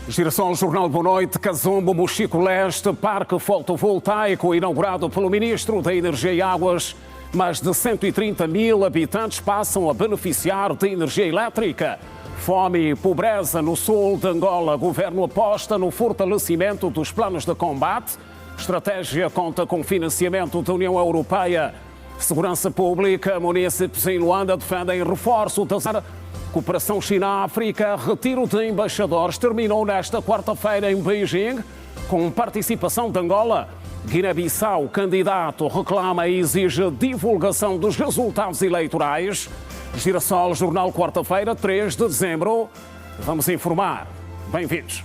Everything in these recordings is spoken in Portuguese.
Girassol Jornal, boa noite. Cazombo, Mochico Leste, parque fotovoltaico inaugurado pelo Ministro da Energia e Águas. Mais de 130 mil habitantes passam a beneficiar de energia elétrica. Fome e pobreza no sul de Angola. Governo aposta no fortalecimento dos planos de combate. Estratégia conta com financiamento da União Europeia. Segurança Pública, munícipes em Luanda defendem reforço da cooperação China-África. Retiro de embaixadores terminou nesta quarta-feira em Beijing, com participação de Angola. Guiné-Bissau, candidato, reclama e exige divulgação dos resultados eleitorais. Girassol Jornal, quarta-feira, 3 de dezembro. Vamos informar. Bem-vindos.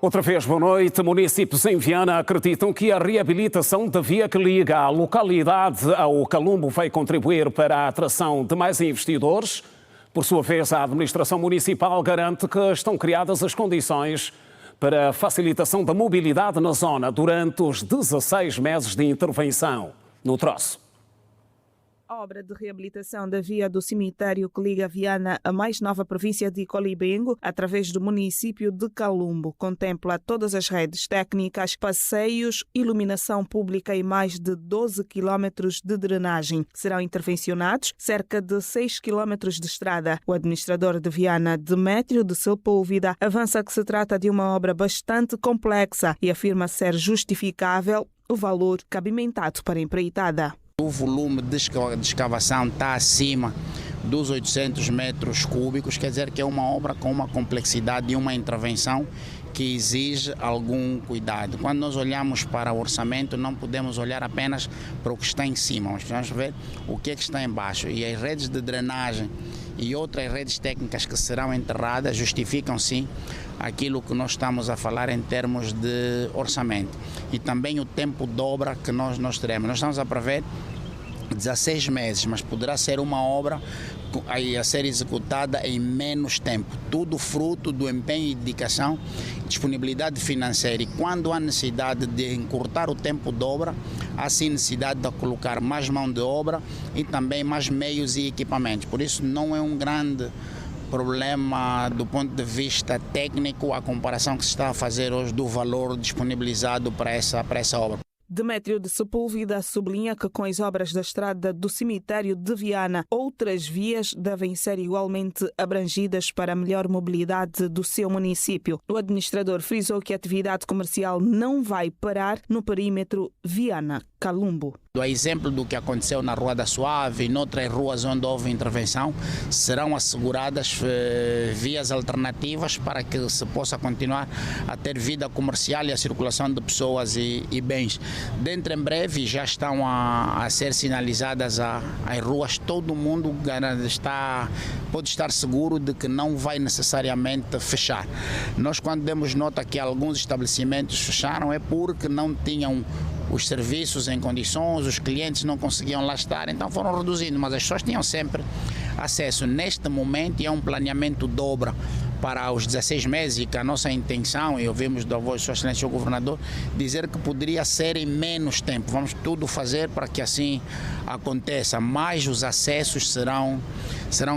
Outra vez, boa noite. Munícipes em Viana acreditam que a reabilitação da via que liga a localidade ao Calumbo vai contribuir para a atração de mais investidores. Por sua vez, a administração municipal garante que estão criadas as condições para a facilitação da mobilidade na zona durante os 16 meses de intervenção no troço. A obra de reabilitação da via do cemitério que liga Viana à mais nova província de Colibengo, através do município de Calumbo, contempla todas as redes técnicas, passeios, iluminação pública e mais de 12 quilómetros de drenagem. Serão intervencionados cerca de 6 quilómetros de estrada. O administrador de Viana, Demétrio de Sepúlveda, avança que se trata de uma obra bastante complexa e afirma ser justificável o valor cabimentado para a empreitada. O volume de escavação está acima dos 800 metros cúbicos, quer dizer que é uma obra com uma complexidade e uma intervenção que exige algum cuidado. Quando nós olhamos para o orçamento, não podemos olhar apenas para o que está em cima, mas vamos ver o que é que está em baixo. E as redes de drenagem e outras redes técnicas que serão enterradas justificam sim aquilo que nós estamos a falar em termos de orçamento. E também o tempo de obra que nós teremos. Nós estamos a prever 16 meses, mas poderá ser uma obra a ser executada em menos tempo. Tudo fruto do empenho e dedicação, disponibilidade financeira. E quando há necessidade de encurtar o tempo de obra, há sim necessidade de colocar mais mão de obra e também mais meios e equipamentos. Por isso não é um grande problema do ponto de vista técnico a comparação que se está a fazer hoje do valor disponibilizado para essa obra. Demétrio de Sepúlveda sublinha que com as obras da estrada do cemitério de Viana, outras vias devem ser igualmente abrangidas para a melhor mobilidade do seu município. O administrador frisou que a atividade comercial não vai parar no perímetro Viana-Calumbo. A exemplo do que aconteceu na Rua da Suave e noutras ruas onde houve intervenção, serão asseguradas vias alternativas para que se possa continuar a ter vida comercial e a circulação de pessoas e bens. Dentro em breve já estão a ser sinalizadas as ruas, todo mundo pode estar seguro de que não vai necessariamente fechar. Nós quando demos nota que alguns estabelecimentos fecharam é porque não tinham os serviços em condições, os clientes não conseguiam lá estar, então foram reduzindo, mas as pessoas tinham sempre acesso. Neste momento é um planeamento de obra para os 16 meses e que a nossa intenção, e ouvimos da voz do Sua Excelência o Governador, dizer que poderia ser em menos tempo. Vamos tudo fazer para que assim aconteça, mas os acessos serão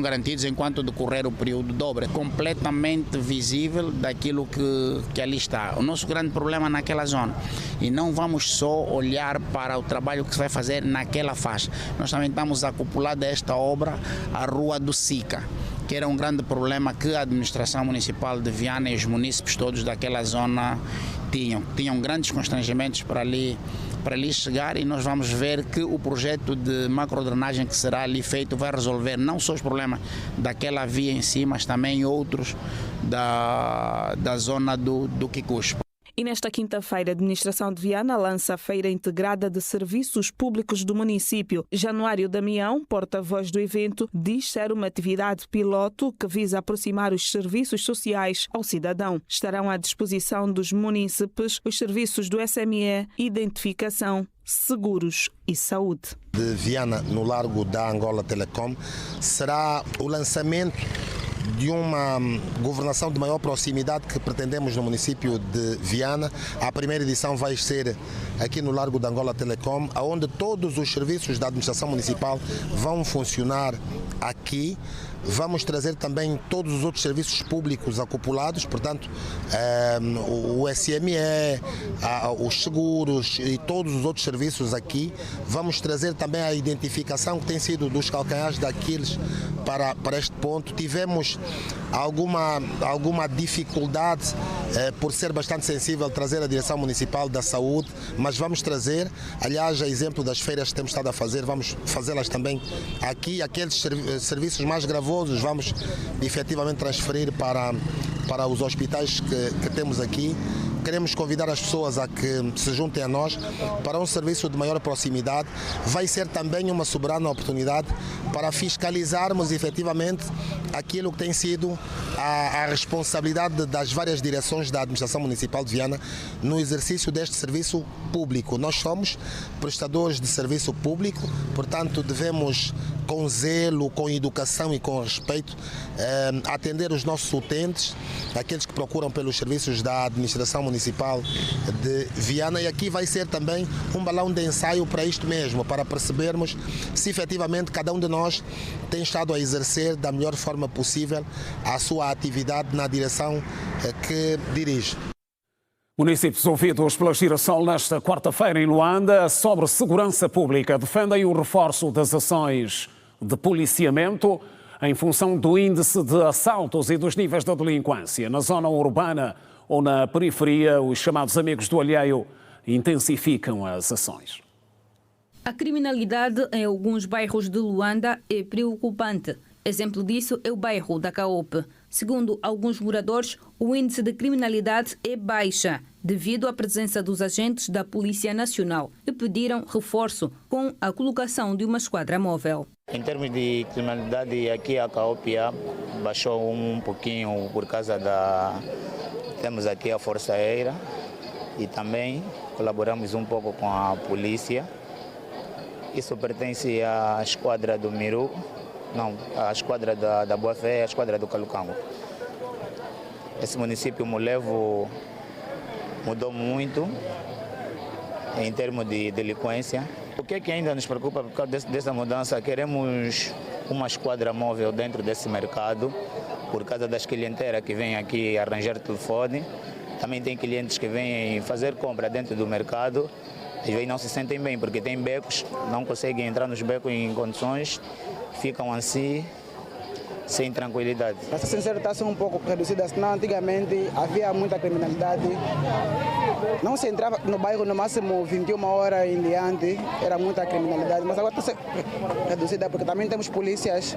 garantidos enquanto decorrer o período de obra. É completamente visível daquilo que ali está. O nosso grande problema naquela zona. E não vamos só olhar para o trabalho que se vai fazer naquela faixa. Nós também estamos acoplados a esta obra a Rua do Sica, que era um grande problema que a administração municipal de Viana e os munícipes todos daquela zona tinham grandes constrangimentos para ali chegar, e nós vamos ver que o projeto de macrodrenagem que será ali feito vai resolver não só os problemas daquela via em si, mas também outros da zona do Quicuspo. E nesta quinta-feira, a administração de Viana lança a Feira Integrada de Serviços Públicos do município. Januário Damião, porta-voz do evento, diz ser uma atividade piloto que visa aproximar os serviços sociais ao cidadão. Estarão à disposição dos munícipes os serviços do SME, identificação, seguros e saúde. De Viana, no Largo da Angola Telecom, será o lançamento de uma governação de maior proximidade que pretendemos no município de Viana. A primeira edição vai ser aqui no Largo da Angola Telecom, onde todos os serviços da administração municipal vão funcionar aqui. Vamos trazer também todos os outros serviços públicos acumulados, portanto, o SME, os seguros e todos os outros serviços aqui. Vamos trazer também a identificação que tem sido dos calcanhares de Aquiles para este ponto. Tivemos alguma dificuldade por ser bastante sensível trazer a Direção Municipal da Saúde, mas vamos trazer, aliás, a exemplo das feiras que temos estado a fazer, vamos fazê-las também aqui. Aqueles serviços mais gravosos vamos efetivamente transferir para os hospitais que temos aqui. Queremos convidar as pessoas a que se juntem a nós para um serviço de maior proximidade. Vai ser também uma soberana oportunidade para fiscalizarmos efetivamente aquilo que tem sido a responsabilidade das várias direções da administração municipal de Viana no exercício deste serviço público. Nós somos prestadores de serviço público, portanto devemos, com zelo, com educação e com respeito, atender os nossos utentes, aqueles que procuram pelos serviços da administração municipal de Viana. E aqui vai ser também um balão de ensaio para isto mesmo, para percebermos se efetivamente cada um de nós tem estado a exercer da melhor forma possível a sua atividade na direção que dirige. Municípios ouvidos pela Girassol nesta quarta-feira em Luanda sobre segurança pública defendem o reforço das ações de policiamento em função do índice de assaltos e dos níveis da delinquência. Na zona urbana ou na periferia, os chamados amigos do alheio intensificam as ações. A criminalidade em alguns bairros de Luanda é preocupante. Exemplo disso é o bairro da Caope. Segundo alguns moradores, o índice de criminalidade é baixa devido à presença dos agentes da Polícia Nacional e pediram reforço com a colocação de uma esquadra móvel. Em termos de criminalidade, aqui a Caope baixou um pouquinho por causa Temos aqui a Força Aérea e também colaboramos um pouco com a polícia. Isso pertence à esquadra do Miru. Não, a esquadra da Boa Fé e a esquadra do Calucango. Esse município Mulevo mudou muito em termos de delinquência. O que é que ainda nos preocupa por causa dessa mudança? Queremos uma esquadra móvel dentro desse mercado, por causa das clienteiras que vêm aqui arranjar telefone. Também tem clientes que vêm fazer compra dentro do mercado e aí não se sentem bem, porque tem becos, não conseguem entrar nos becos em condições, ficam assim, sem tranquilidade. Essa sinceridade está um pouco reduzida, senão antigamente havia muita criminalidade. Não se entrava no bairro no máximo 21 horas em diante, era muita criminalidade, mas agora está reduzida porque também temos polícias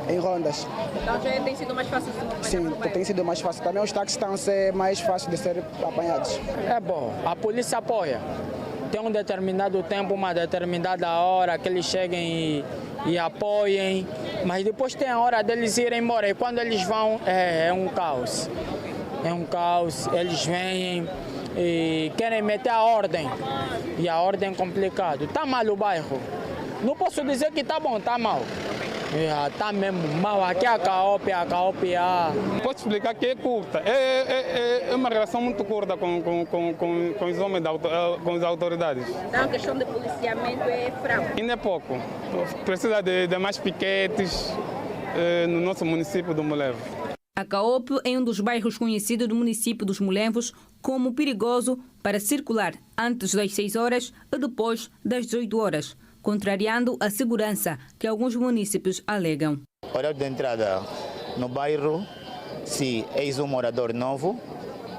em rondas. Então já tem sido mais fácil? Sim, tem sido mais fácil. Também os táxis estão a ser mais fáceis de ser apanhados. É bom, a polícia apoia. Tem um determinado tempo, uma determinada hora que eles cheguem e apoiem, mas depois tem a hora deles irem embora e quando eles vão é um caos. É um caos, eles vêm e querem meter a ordem e a ordem é complicada. Está mal o bairro, não posso dizer que está bom, está mal. Está mesmo mal, aqui a Caope. Posso explicar que é curta, é uma relação muito curta com os homens, com as autoridades. Então a questão de policiamento é fraca? Ainda é pouco, precisa de mais piquetes no nosso município do Mulevo. A Caope é um dos bairros conhecidos do município dos Mulevos como perigoso para circular antes das 6 horas e depois das 18 horas. Contrariando a segurança que alguns municípios alegam. Horário de entrada no bairro, se és um morador novo,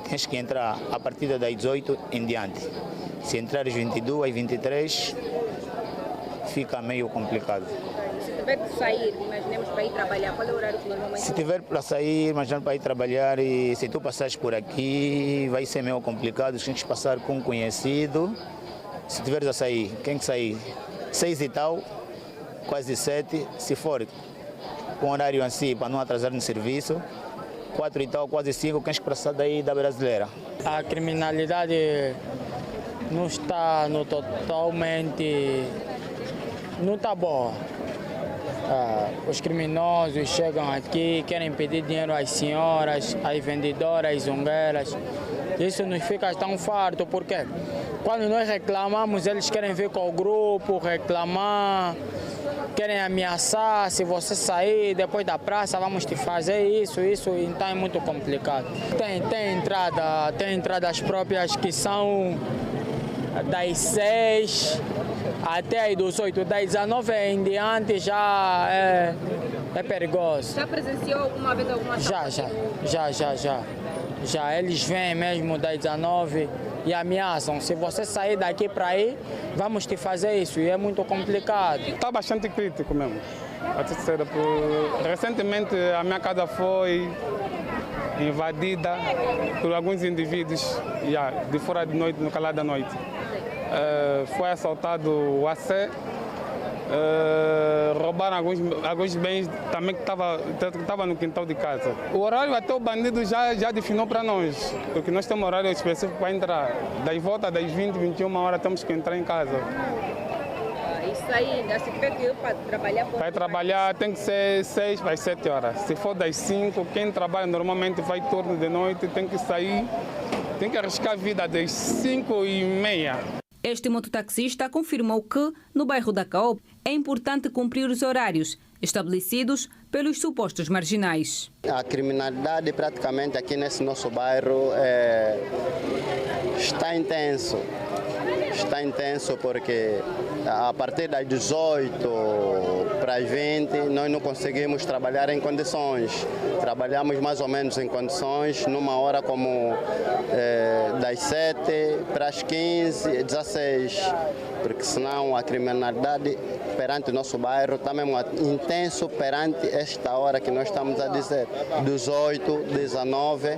tens que entrar a partir das 18 em diante. Se entrares 22 e 23, fica meio complicado. Se tiver que sair, imaginemos para ir trabalhar, qual é o horário que normalmente... Se tiver para sair, imaginemos para ir trabalhar e se tu passares por aqui, vai ser meio complicado, tens que passar com um conhecido. Se tiveres a sair, quem que sair? 6 e tal, quase 7, se for com horário assim para não atrasar no serviço, 4 e tal, quase 5, quem passar daí da brasileira. A criminalidade não está totalmente, não está boa. Os criminosos chegam aqui, querem pedir dinheiro às senhoras, às vendedoras, às zongueiras. Isso nos fica tão farto, porque quando nós reclamamos, eles querem vir com o grupo, reclamar, querem ameaçar, se você sair depois da praça, vamos te fazer isso, então é muito complicado. Tem entradas próprias que são das 6 até as 18, das 19 em diante já é perigoso. Já presenciou alguma vez alguma Já, eles vêm mesmo das 19 e ameaçam. Se você sair daqui para aí, vamos te fazer isso. E é muito complicado. Está bastante crítico mesmo. Recentemente a minha casa foi invadida por alguns indivíduos de fora de noite, no calar da noite. Foi assaltado o AC. Roubaram alguns bens também que estava no quintal de casa. O horário até o bandido já definiu para nós, porque nós temos horário específico para entrar. Das volta das 20, 21 horas temos que entrar em casa. Isso aí, se tiver que ir para trabalhar... Para trabalhar tem que ser 6 para as 7 horas. Se for das 5, quem trabalha normalmente vai turno de noite, tem que sair, tem que arriscar a vida das 5h30. Este mototaxista confirmou que, no bairro da Caope, é importante cumprir os horários estabelecidos pelos supostos marginais. A criminalidade praticamente aqui nesse nosso bairro está intenso. Está intenso porque a partir das 18 para as 20 nós não conseguimos trabalhar em condições. Trabalhamos mais ou menos em condições numa hora como das 7 para as 15, 16, porque senão a criminalidade perante o nosso bairro está mesmo intenso perante esta hora que nós estamos a dizer. 18, 19,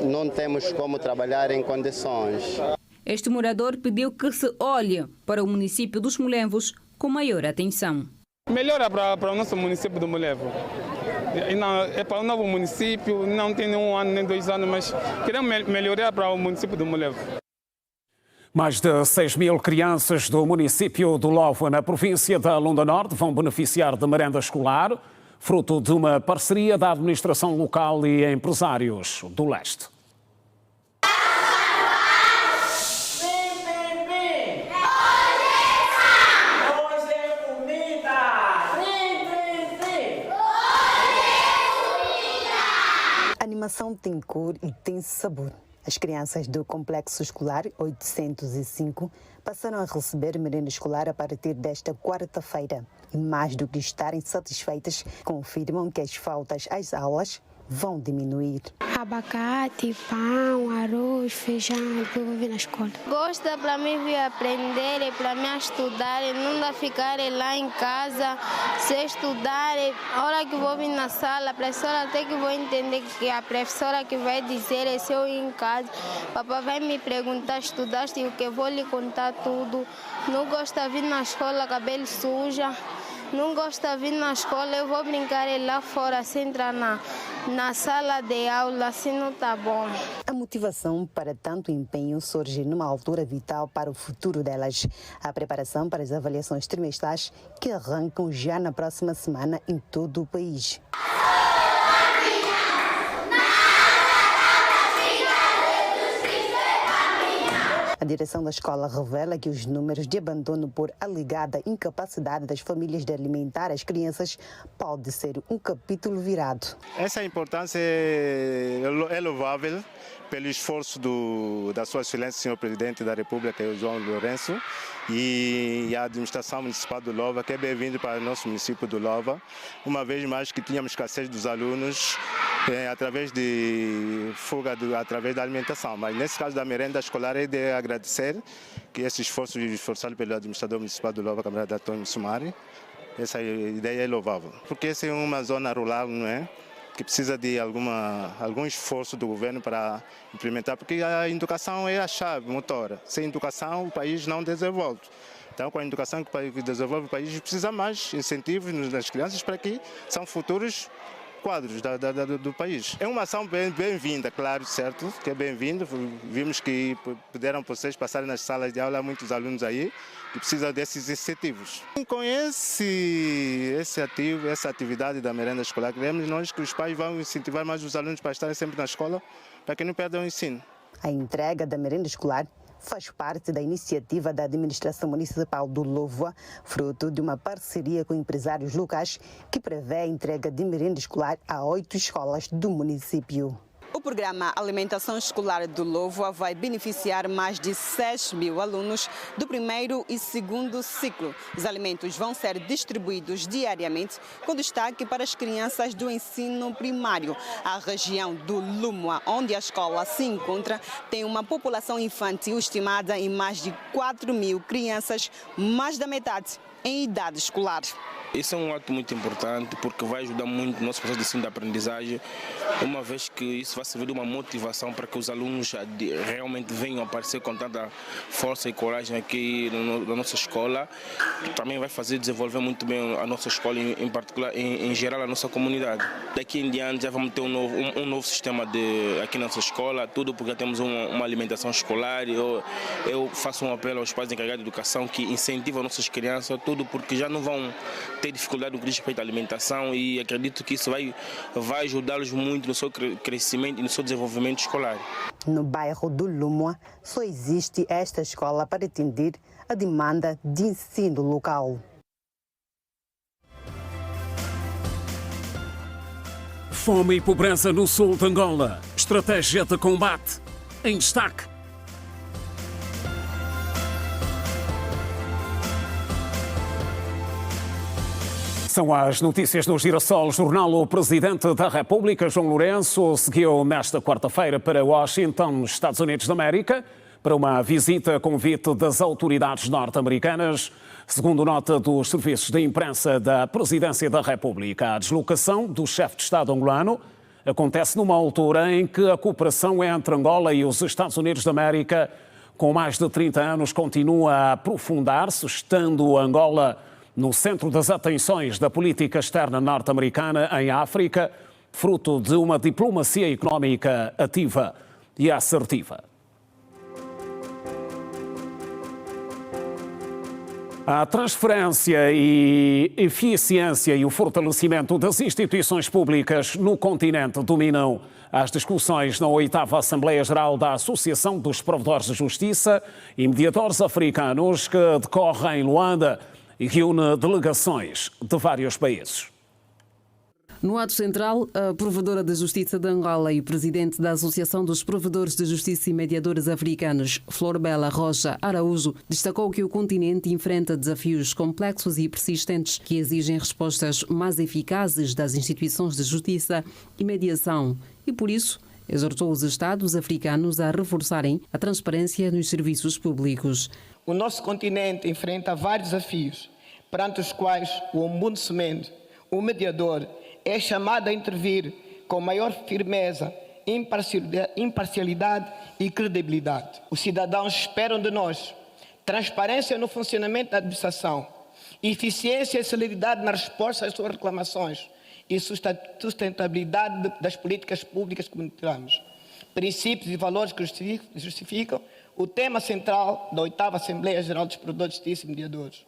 não temos como trabalhar em condições. Este morador pediu que se olhe para o município dos Molevos com maior atenção. Melhora para o nosso município do Molevo. É para o novo município, não tem nem 1 ano nem 2 anos, mas queremos melhorar para o município do Molevo. Mais de 6.000 crianças do município do Lova, na província da Lunda Norte, vão beneficiar de merenda escolar, fruto de uma parceria da administração local e empresários do leste. A animação tem cor e tem sabor. As crianças do Complexo Escolar 805 passaram a receber merenda escolar a partir desta quarta-feira. E mais do que estarem satisfeitas, confirmam que as faltas às aulas vão diminuir. Abacate, pão, arroz, feijão, eu vou vir na escola. Gosto para mim vir aprender e para mim estudar, não dá ficar lá em casa, se estudar, a hora que vou vir na sala, a professora até que vou entender que a professora que vai dizer é se eu ir em casa, papai vai me perguntar, estudaste, o que eu vou lhe contar tudo. Não gosto de vir na escola, cabelo suja. Não gosto de vir na escola, eu vou brincar lá fora, sem entrar na sala de aula, assim não está bom. A motivação para tanto empenho surge numa altura vital para o futuro delas. A preparação para as avaliações trimestrais que arrancam já na próxima semana em todo o país. A direção da escola revela que os números de abandono por alegada incapacidade das famílias de alimentar as crianças pode ser um capítulo virado. Essa importância é louvável pelo esforço da Sua Excelência, Sr. Presidente da República, o João Lourenço, e a administração municipal do Lova, que é bem-vindo para o nosso município do Lova, uma vez mais que tínhamos escassez dos alunos através de fuga, através da alimentação. Mas nesse caso da merenda escolar é de agradecer que esse esforço esforçado pelo administrador municipal do Lova, camarada Antônio Sumari, essa ideia é louvável. Porque essa é uma zona rural, não é? Que precisa de algum esforço do governo para implementar, porque a educação é a chave motora. Sem educação o país não desenvolve. Então, com a educação que desenvolve o país, precisa mais incentivos nas crianças para que são futuros quadros do país. É uma ação bem-vinda, claro, certo, que é bem-vindo. Vimos que puderam vocês passarem nas salas de aula, muitos alunos aí que precisam desses incentivos. Com essa atividade da merenda escolar, queremos nós que os pais vão incentivar mais os alunos para estarem sempre na escola, para que não perdam o ensino. A entrega da merenda escolar faz parte da iniciativa da Administração Municipal do Louvoa, fruto de uma parceria com empresários locais que prevê a entrega de merenda escolar a 8 escolas do município. O programa Alimentação Escolar do Louvoa vai beneficiar mais de 6.000 alunos do primeiro e segundo ciclo. Os alimentos vão ser distribuídos diariamente, com destaque para as crianças do ensino primário. A região do Lumua, onde a escola se encontra, tem uma população infantil estimada em mais de 4.000 crianças, mais da metade em idade escolar. Isso é um ato muito importante porque vai ajudar muito no nosso processo de ensino e aprendizagem, uma vez que isso vai servir de uma motivação para que os alunos realmente venham aparecer com tanta força e coragem aqui na nossa escola. Também vai fazer desenvolver muito bem a nossa escola, em particular, em geral, a nossa comunidade. Daqui em diante já vamos ter um novo sistema aqui na nossa escola, tudo porque já temos uma alimentação escolar. Eu faço um apelo aos pais encarregados de educação que incentivam nossas crianças, tudo porque já não vão ter dificuldade no que diz respeito à alimentação, e acredito que isso vai ajudá-los muito no seu crescimento e no seu desenvolvimento escolar. No bairro do Lumua, só existe esta escola para atender a demanda de ensino local. Fome e pobreza no sul de Angola. Estratégia de combate. Em destaque. São as notícias no Girassol Jornal. O Presidente da República, João Lourenço, seguiu nesta quarta-feira para Washington, nos Estados Unidos da América, para uma visita a convite das autoridades norte-americanas. Segundo nota dos serviços de imprensa da Presidência da República, a deslocação do chefe de Estado angolano acontece numa altura em que a cooperação entre Angola e os Estados Unidos da América, com mais de 30 anos, continua a aprofundar-se, estando Angola no centro das atenções da política externa norte-americana em África, fruto de uma diplomacia económica ativa e assertiva. A transferência e eficiência e o fortalecimento das instituições públicas no continente dominam as discussões na 8ª Assembleia Geral da Associação dos Provedores de Justiça e Mediadores Africanos, que decorre em Luanda e reúne delegações de vários países. No ato central, a Provedora de Justiça de Angola e o Presidente da Associação dos Provedores de Justiça e Mediadores Africanos, Florbela Rocha Araújo, destacou que o continente enfrenta desafios complexos e persistentes que exigem respostas mais eficazes das instituições de justiça e mediação e, por isso, exortou os Estados africanos a reforçarem a transparência nos serviços públicos. O nosso continente enfrenta vários desafios, perante os quais o ombudsman, o mediador, é chamado a intervir com maior firmeza, imparcialidade e credibilidade. Os cidadãos esperam de nós transparência no funcionamento da administração, eficiência e celeridade na resposta às suas reclamações e sustentabilidade das políticas públicas que monitoramos. Princípios e valores que justificam o tema central da 8ª Assembleia Geral dos Provedores de Justiça e Mediadores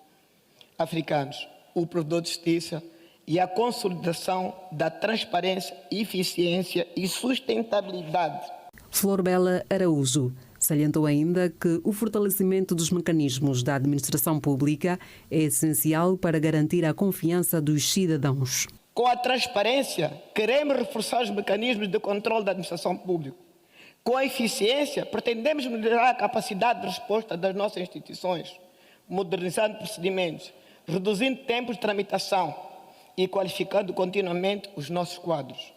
Africanos, o provedor de justiça e a consolidação da transparência, eficiência e sustentabilidade. Florbela Araújo salientou ainda que o fortalecimento dos mecanismos da administração pública é essencial para garantir a confiança dos cidadãos. Com a transparência, queremos reforçar os mecanismos de controle da administração pública. Com a eficiência, pretendemos melhorar a capacidade de resposta das nossas instituições, modernizando procedimentos, reduzindo tempos de tramitação e qualificando continuamente os nossos quadros.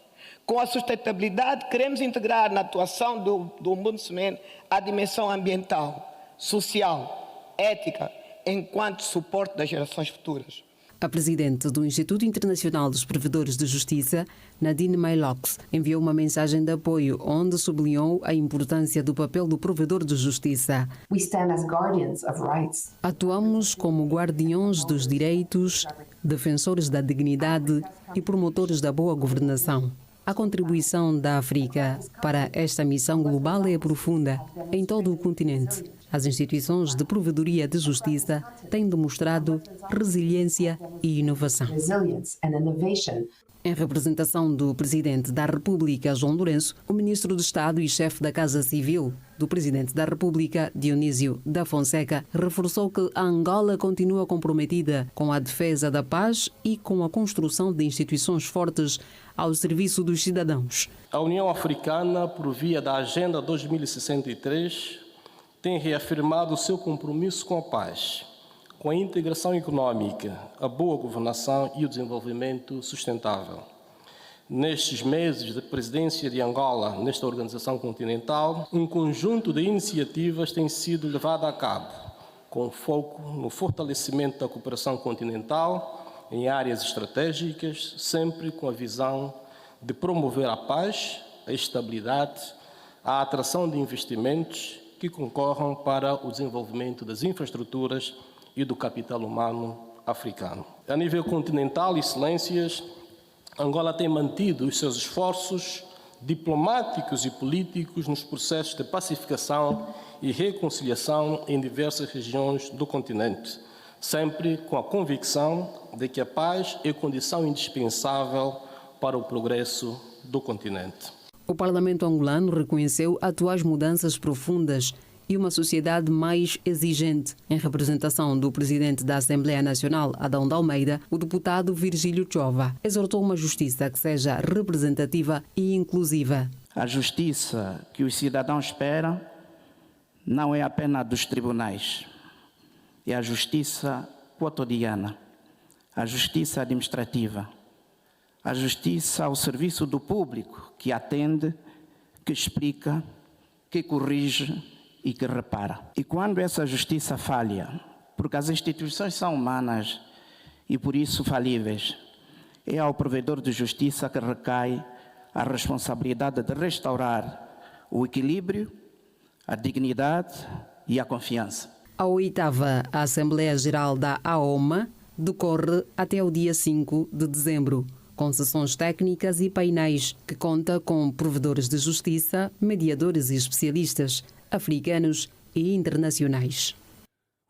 Com a sustentabilidade, queremos integrar na atuação do Ombudsman a dimensão ambiental, social, ética, enquanto suporte das gerações futuras. A presidente do Instituto Internacional dos Provedores de Justiça, Nadine Maylox, enviou uma mensagem de apoio onde sublinhou a importância do papel do provedor de justiça. We stand as guardians of rights. Atuamos como guardiões dos direitos, defensores da dignidade e promotores da boa governação. A contribuição da África para esta missão global é profunda em todo o continente. As instituições de provedoria de justiça têm demonstrado resiliência e inovação. Em representação do Presidente da República, João Lourenço, o Ministro de Estado e chefe da Casa Civil do Presidente da República, Dionísio da Fonseca, reforçou que a Angola continua comprometida com a defesa da paz e com a construção de instituições fortes ao serviço dos cidadãos. A União Africana, por via da Agenda 2063, tem reafirmado o seu compromisso com a paz, com a integração econômica, a boa governação e o desenvolvimento sustentável. Nestes meses de presidência de Angola nesta organização continental, um conjunto de iniciativas tem sido levado a cabo, com foco no fortalecimento da cooperação continental em áreas estratégicas, sempre com a visão de promover a paz, a estabilidade, a atração de investimentos que concorram para o desenvolvimento das infraestruturas e do capital humano africano. A nível continental, excelências, Angola tem mantido os seus esforços diplomáticos e políticos nos processos de pacificação e reconciliação em diversas regiões do continente, sempre com a convicção de que a paz é condição indispensável para o progresso do continente. O Parlamento angolano reconheceu atuais mudanças profundas e uma sociedade mais exigente. Em representação do presidente da Assembleia Nacional, Adão de Almeida, o deputado Virgílio Chova exortou uma justiça que seja representativa e inclusiva. A justiça que os cidadãos esperam não é apenas dos tribunais, é a justiça cotidiana, a justiça administrativa, a justiça ao serviço do público, que atende, que explica, que corrige e que repara. E quando essa justiça falha, porque as instituições são humanas e por isso falíveis, é ao provedor de justiça que recai a responsabilidade de restaurar o equilíbrio, a dignidade e a confiança. A 8ª Assembleia Geral da AOMA decorre até o dia 5 de dezembro, com sessões técnicas e painéis que conta com provedores de justiça, mediadores e especialistas africanos e internacionais.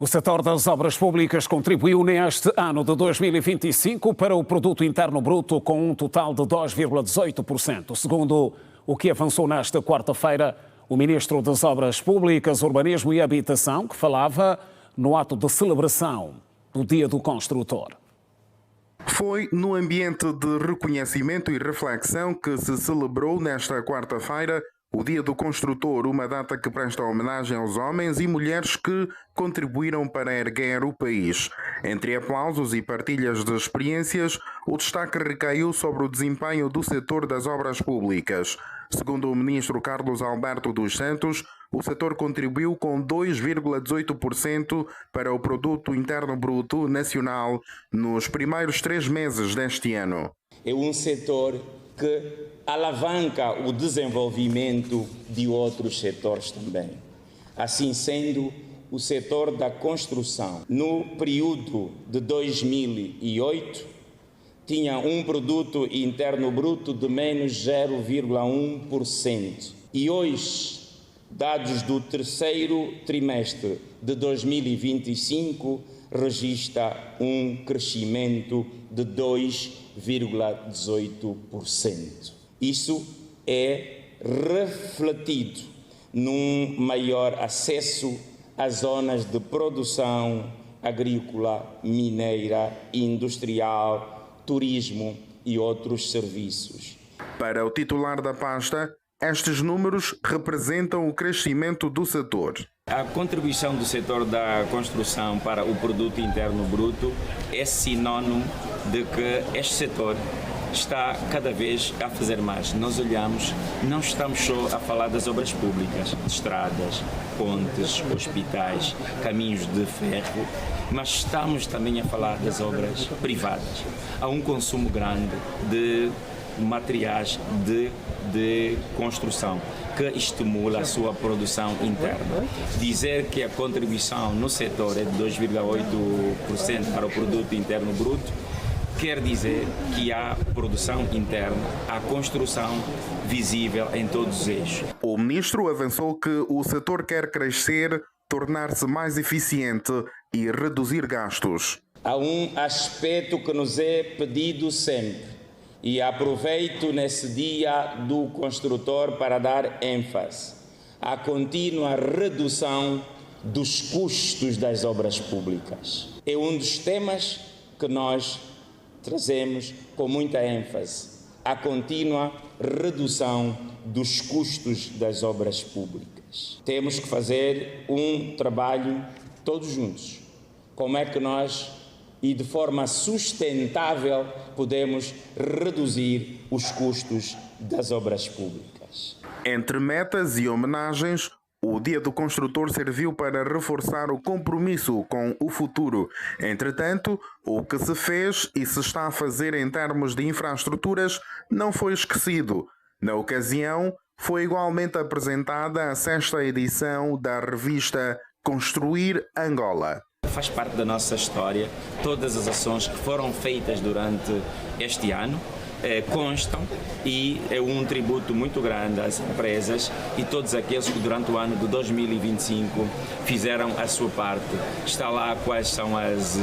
O setor das obras públicas contribuiu neste ano de 2025 para o Produto Interno Bruto com um total de 2,18%, segundo o que avançou nesta quarta-feira o Ministro das Obras Públicas, Urbanismo e Habitação, que falava no ato de celebração do Dia do Construtor. Foi no ambiente de reconhecimento e reflexão que se celebrou nesta quarta-feira o Dia do Construtor, uma data que presta homenagem aos homens e mulheres que contribuíram para erguer o país. Entre aplausos e partilhas de experiências, o destaque recaiu sobre o desempenho do setor das obras públicas. Segundo o ministro Carlos Alberto dos Santos, o setor contribuiu com 2,18% para o Produto Interno Bruto Nacional nos primeiros 3 meses deste ano. É um setor que alavanca o desenvolvimento de outros setores também. Assim sendo, o setor da construção, no período de 2008, tinha um produto interno bruto de menos 0,1%. E hoje, dados do terceiro trimestre de 2025, registra um crescimento de 2,18%. Isso é refletido num maior acesso às zonas de produção agrícola, mineira, industrial, turismo e outros serviços. Para o titular da pasta, estes números representam o crescimento do setor. A contribuição do setor da construção para o produto interno bruto é sinónimo de que este setor está cada vez a fazer mais. Nós olhamos, não estamos só a falar das obras públicas, de estradas, pontes, hospitais, caminhos de ferro, mas estamos também a falar das obras privadas. Há um consumo grande de materiais de construção que estimula a sua produção interna. Dizer que a contribuição no setor é de 2,8% para o produto interno bruto quer dizer que há produção interna, há construção visível em todos os eixos. O ministro avançou que o setor quer crescer, tornar-se mais eficiente e reduzir gastos. Há um aspecto que nos é pedido sempre e aproveito nesse dia do construtor para dar ênfase à contínua redução dos custos das obras públicas. É um dos temas que nós trazemos com muita ênfase, a contínua redução dos custos das obras públicas. Temos que fazer um trabalho todos juntos. Como é que nós, e de forma sustentável, podemos reduzir os custos das obras públicas? Entre metas e homenagens, o Dia do Construtor serviu para reforçar o compromisso com o futuro. Entretanto, o que se fez e se está a fazer em termos de infraestruturas não foi esquecido. Na ocasião, foi igualmente apresentada a 6ª edição da revista Construir Angola. Faz parte da nossa história, todas as ações que foram feitas durante este ano constam e é um tributo muito grande às empresas e todos aqueles que durante o ano de 2025 fizeram a sua parte. Está lá quais são as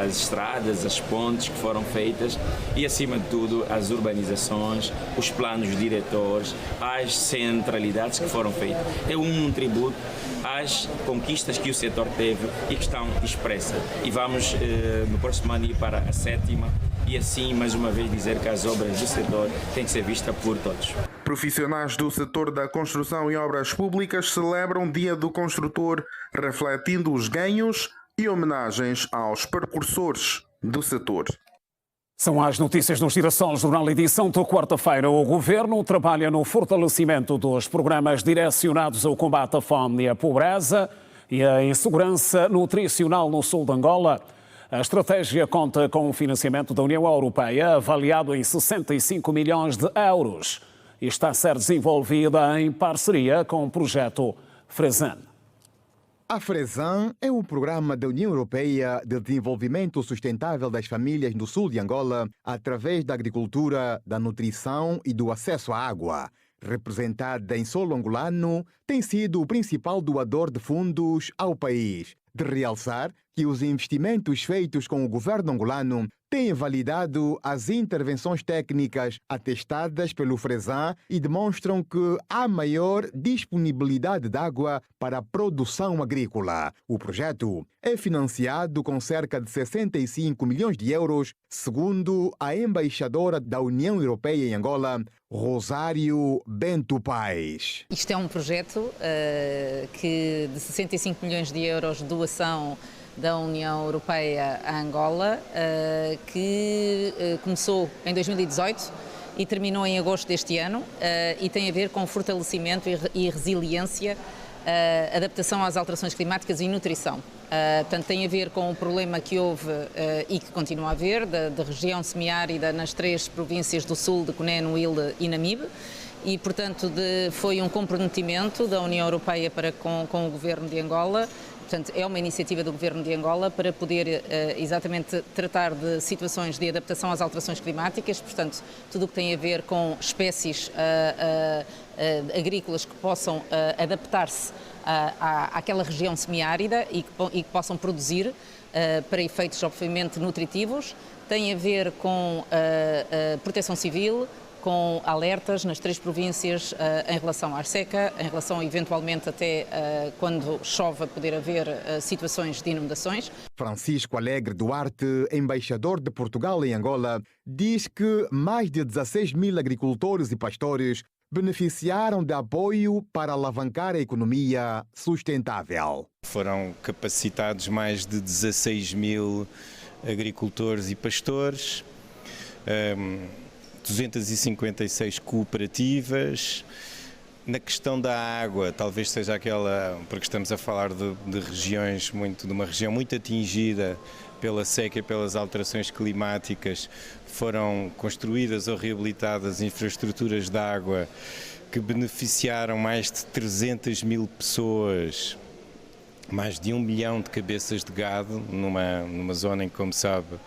estradas, as pontes que foram feitas e, acima de tudo, as urbanizações, os planos diretores, as centralidades que foram feitas. É um tributo às conquistas que o setor teve e que estão expressas. E vamos no próximo ano ir para a 7ª e assim, mais uma vez, dizer que as obras do setor têm que ser vistas por todos. Profissionais do setor da construção e obras públicas celebram o Dia do Construtor, refletindo os ganhos e homenagens aos precursores do setor. São as notícias do Girassol Jornal, edição de quarta-feira. O Governo trabalha no fortalecimento dos programas direcionados ao combate à fome e à pobreza e à insegurança nutricional no sul de Angola. A estratégia conta com o financiamento da União Europeia, avaliado em 65 milhões de euros, e está a ser desenvolvida em parceria com o projeto Frezan. A Frezan é um programa da União Europeia de desenvolvimento sustentável das famílias no sul de Angola através da agricultura, da nutrição e do acesso à água. Representada em solo angolano, tem sido o principal doador de fundos ao país. De realçar que os investimentos feitos com o governo angolano têm validado as intervenções técnicas atestadas pelo Frezan e demonstram que há maior disponibilidade de água para a produção agrícola. O projeto é financiado com cerca de 65 milhões de euros, segundo a embaixadora da União Europeia em Angola, Rosário Bento Paes. Isto é um projeto que de 65 milhões de euros de doação da União Europeia a Angola, que começou em 2018 e terminou em agosto deste ano e tem a ver com fortalecimento e resiliência, adaptação às alterações climáticas e nutrição. Portanto, tem a ver com o problema que houve e que continua a haver da região semiárida nas 3 províncias do sul de Cunene, Huila e Namibe. E, portanto, foi um comprometimento da União Europeia para com o governo de Angola. Portanto, é uma iniciativa do governo de Angola para poder exatamente tratar de situações de adaptação às alterações climáticas, portanto, tudo o que tem a ver com espécies agrícolas que possam adaptar-se àquela região semiárida e que possam produzir para efeitos, obviamente, nutritivos. Tem a ver com proteção civil, com alertas nas 3 províncias em relação à seca, em relação eventualmente até quando chove poder haver situações de inundações. Francisco Alegre Duarte, embaixador de Portugal em Angola, diz que mais de 16 mil agricultores e pastores beneficiaram de apoio para alavancar a economia sustentável. Foram capacitados mais de 16 mil agricultores e pastores, 256 cooperativas. Na questão da água, talvez seja aquela, porque estamos a falar de regiões de uma região muito atingida pela seca e pelas alterações climáticas, foram construídas ou reabilitadas infraestruturas de água que beneficiaram mais de 300 mil pessoas, mais de 1 milhão de cabeças de gado, numa zona em que, como sabe,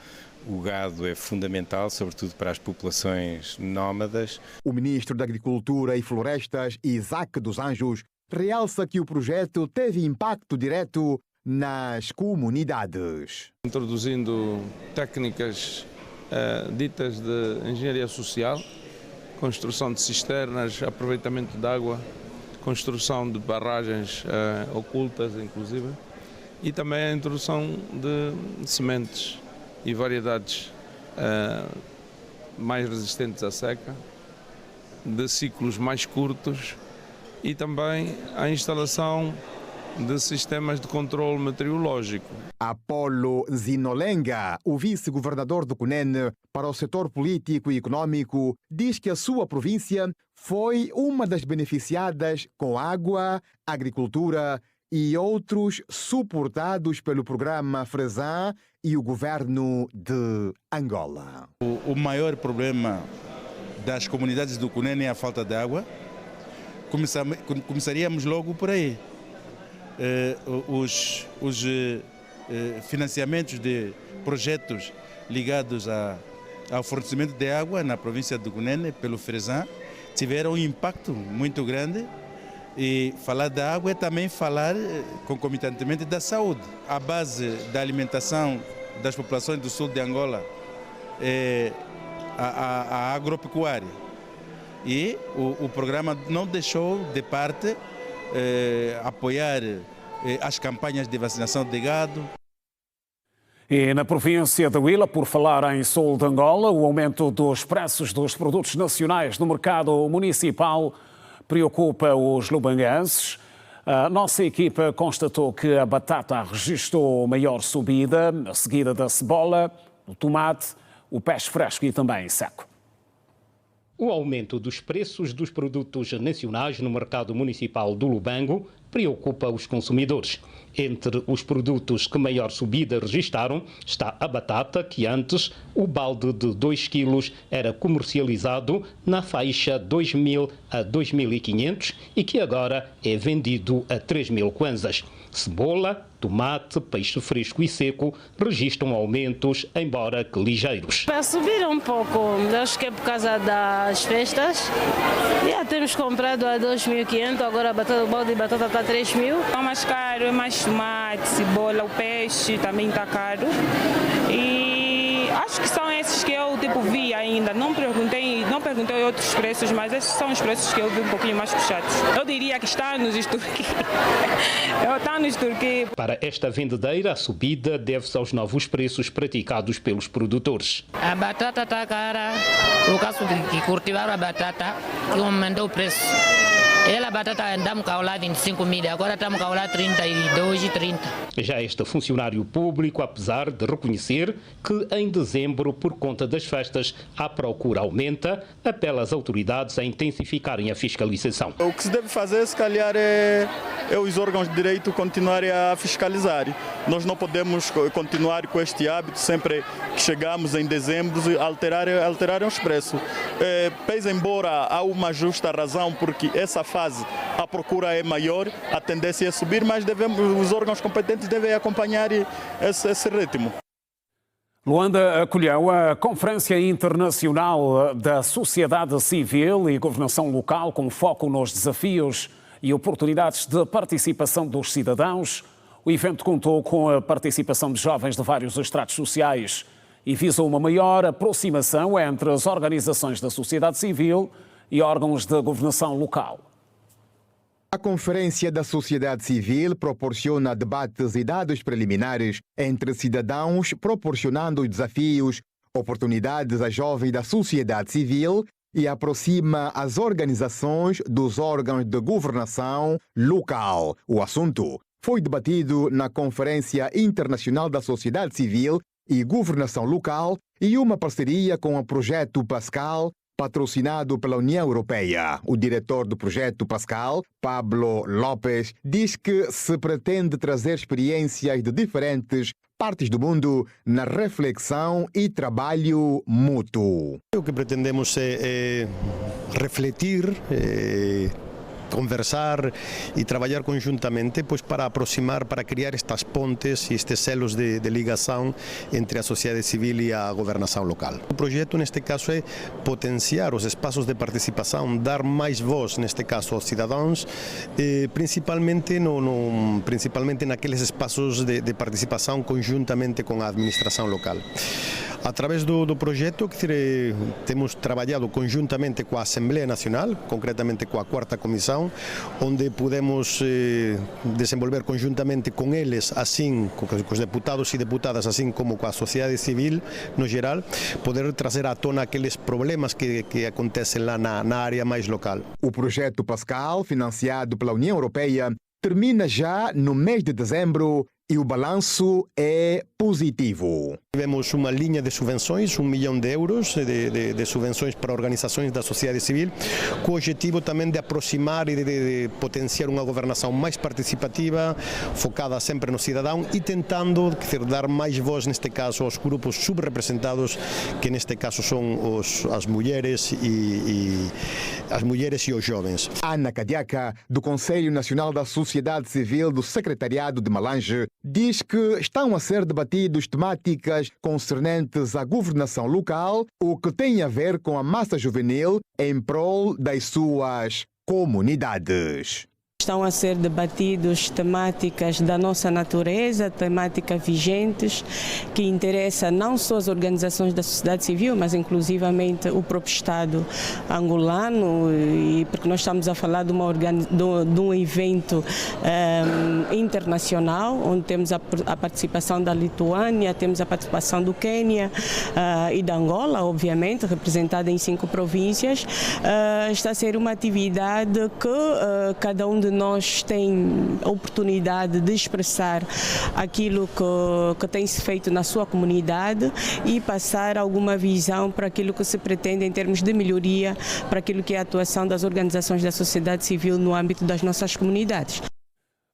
o gado é fundamental, sobretudo para as populações nómadas. O ministro da Agricultura e Florestas, Isaac dos Anjos, realça que o projeto teve impacto direto nas comunidades. Introduzindo técnicas ditas de engenharia social, construção de cisternas, aproveitamento de água, construção de barragens ocultas, inclusive, e também a introdução de sementes e variedades mais resistentes à seca, de ciclos mais curtos, e também a instalação de sistemas de controle meteorológico. Apolo Zinolenga, o vice-governador do Cunene para o setor político e econômico, diz que a sua província foi uma das beneficiadas com água, agricultura e outros suportados pelo programa Frezan e o governo de Angola. O maior problema das comunidades do Cunene é a falta de água. Começaríamos logo por aí. Os financiamentos de projetos ligados ao fornecimento de água na província do Cunene pelo Frezan tiveram um impacto muito grande. E falar da água é também falar concomitantemente da saúde. A base da alimentação das populações do sul de Angola é a agropecuária. E o programa não deixou de parte apoiar as campanhas de vacinação de gado. E na província de Huila, por falar em sul de Angola, o aumento dos preços dos produtos nacionais no mercado municipal preocupa os lubanguenses. A nossa equipa constatou que a batata registrou maior subida, a seguida da cebola, o tomate, o peixe fresco e também seco. O aumento dos preços dos produtos nacionais no mercado municipal do Lubango preocupa os consumidores. Entre os produtos que maior subida registaram está a batata, que antes o balde de 2 quilos era comercializado na faixa 2.000 a 2.500 e que agora é vendido a 3.000 kwanzas. Cebola, tomate, peixe fresco e seco registram aumentos, embora que ligeiros. Para subir um pouco, acho que é por causa das festas. Já temos comprado a 2.500, agora o balde de batata está a 3.000. Está mais caro, é mais tomate, cebola, o peixe também está caro. E acho que são esses que eu vi ainda. Não perguntei outros preços, mas esses são os preços que eu vi um pouquinho mais puxados. Eu diria que está nos extorquir. Para esta vendedeira, a subida deve-se aos novos preços praticados pelos produtores. A batata está cara, por causa de cultivar a batata, que aumentou o preço. A batata andamos a lá 25 mil, agora estamos a lá 32 e 30. Já este funcionário público, apesar de reconhecer que em dezembro, por conta das festas, a procura aumenta, apela às autoridades a intensificarem a fiscalização. O que se deve fazer, se calhar, é os órgãos de direito continuarem a fiscalizar. Nós não podemos continuar com este hábito, sempre que chegamos em dezembro, alterarem os preços. Pese embora há uma justa razão, porque essa fase a procura é maior, a tendência é subir, mas os órgãos competentes devem acompanhar esse ritmo. Luanda acolheu a Conferência Internacional da Sociedade Civil e Governação Local com foco nos desafios e oportunidades de participação dos cidadãos. O evento contou com a participação de jovens de vários estratos sociais e visou uma maior aproximação entre as organizações da sociedade civil e órgãos de governação local. A Conferência da Sociedade Civil proporciona debates e dados preliminares entre cidadãos, proporcionando desafios, oportunidades a jovens da sociedade civil e aproxima as organizações dos órgãos de governação local. O assunto foi debatido na Conferência Internacional da Sociedade Civil e Governação Local e uma parceria com o Projeto Pascal patrocinado pela União Europeia. O diretor do projeto Pascal, Pablo Lopes, diz que se pretende trazer experiências de diferentes partes do mundo na reflexão e trabalho mútuo. O que pretendemos é refletir, conversar e trabalhar conjuntamente para aproximar, para criar estas pontes e estes elos de ligação entre a sociedade civil e a governação local. O projeto, neste caso, é potenciar os espaços de participação, dar mais voz, neste caso, aos cidadãos, principalmente naqueles espaços de participação conjuntamente com a administração local. Através do projeto, temos trabalhado conjuntamente com a Assembleia Nacional, concretamente com a 4ª Comissão, onde podemos desenvolver conjuntamente com eles, assim com os deputados e deputadas, assim como com a sociedade civil no geral, poder trazer à tona aqueles problemas que acontecem lá na área mais local. O projeto Pascal, financiado pela União Europeia, termina já no mês de dezembro e o balanço é positivo. Tivemos uma linha de subvenções, 1 milhão de euros de subvenções para organizações da sociedade civil, com o objetivo também de aproximar e de potenciar uma governação mais participativa, focada sempre no cidadão e tentando dar mais voz, neste caso, aos grupos subrepresentados, que neste caso são as mulheres e os jovens. Ana Cadiaca, do Conselho Nacional da Sociedade Civil do Secretariado de Malange, diz que estão a ser debatidos temáticas concernentes à governação local, o que tem a ver com a massa juvenil em prol das suas comunidades. Estão a ser debatidos temáticas da nossa natureza, temáticas vigentes, que interessam não só as organizações da sociedade civil, mas inclusivamente o próprio Estado angolano, e porque nós estamos a falar de um evento internacional, onde temos a participação da Lituânia, temos a participação do Quênia e da Angola, obviamente, representada em 5 províncias. Está a ser uma atividade que cada um de nós tem a oportunidade de expressar aquilo que tem-se feito na sua comunidade e passar alguma visão para aquilo que se pretende em termos de melhoria, para aquilo que é a atuação das organizações da sociedade civil no âmbito das nossas comunidades.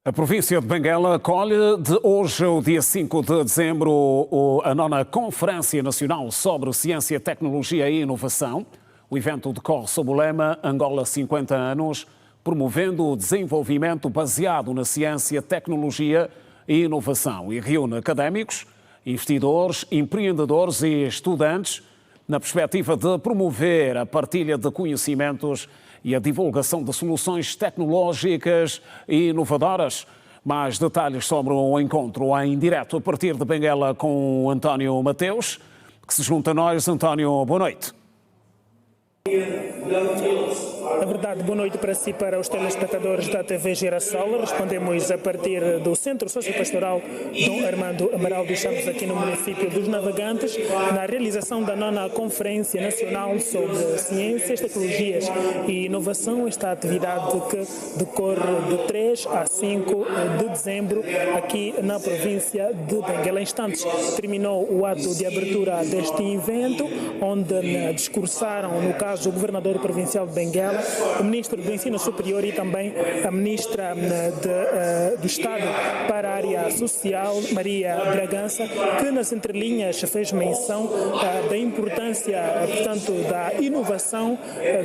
A província de Benguela acolhe de hoje ao dia 5 de dezembro a 9ª Conferência Nacional sobre Ciência, Tecnologia e Inovação. O evento decorre sob o lema Angola 50 anos, promovendo o desenvolvimento baseado na ciência, tecnologia e inovação, e reúne académicos, investidores, empreendedores e estudantes na perspectiva de promover a partilha de conhecimentos e a divulgação de soluções tecnológicas e inovadoras. Mais detalhes sobre o encontro em direto a partir de Benguela com António Mateus, que se junta a nós. António, boa noite. É verdade, boa noite para si e para os telespectadores da TV Girassol. Respondemos a partir do Centro Sociopastoral Dom Armando Amaral. Estamos aqui no município dos Navegantes, na realização da 9ª Conferência Nacional sobre Ciências, Tecnologias e Inovação. Esta atividade que decorre de 3 a 5 de dezembro aqui na província de Benguela. Em instantes terminou o ato de abertura deste evento, onde discursaram, no caso, o governador provincial de Benguela, o ministro do Ensino Superior e também a ministra do Estado para a área social, Maria Bragança, que nas entrelinhas fez menção da importância, portanto, da inovação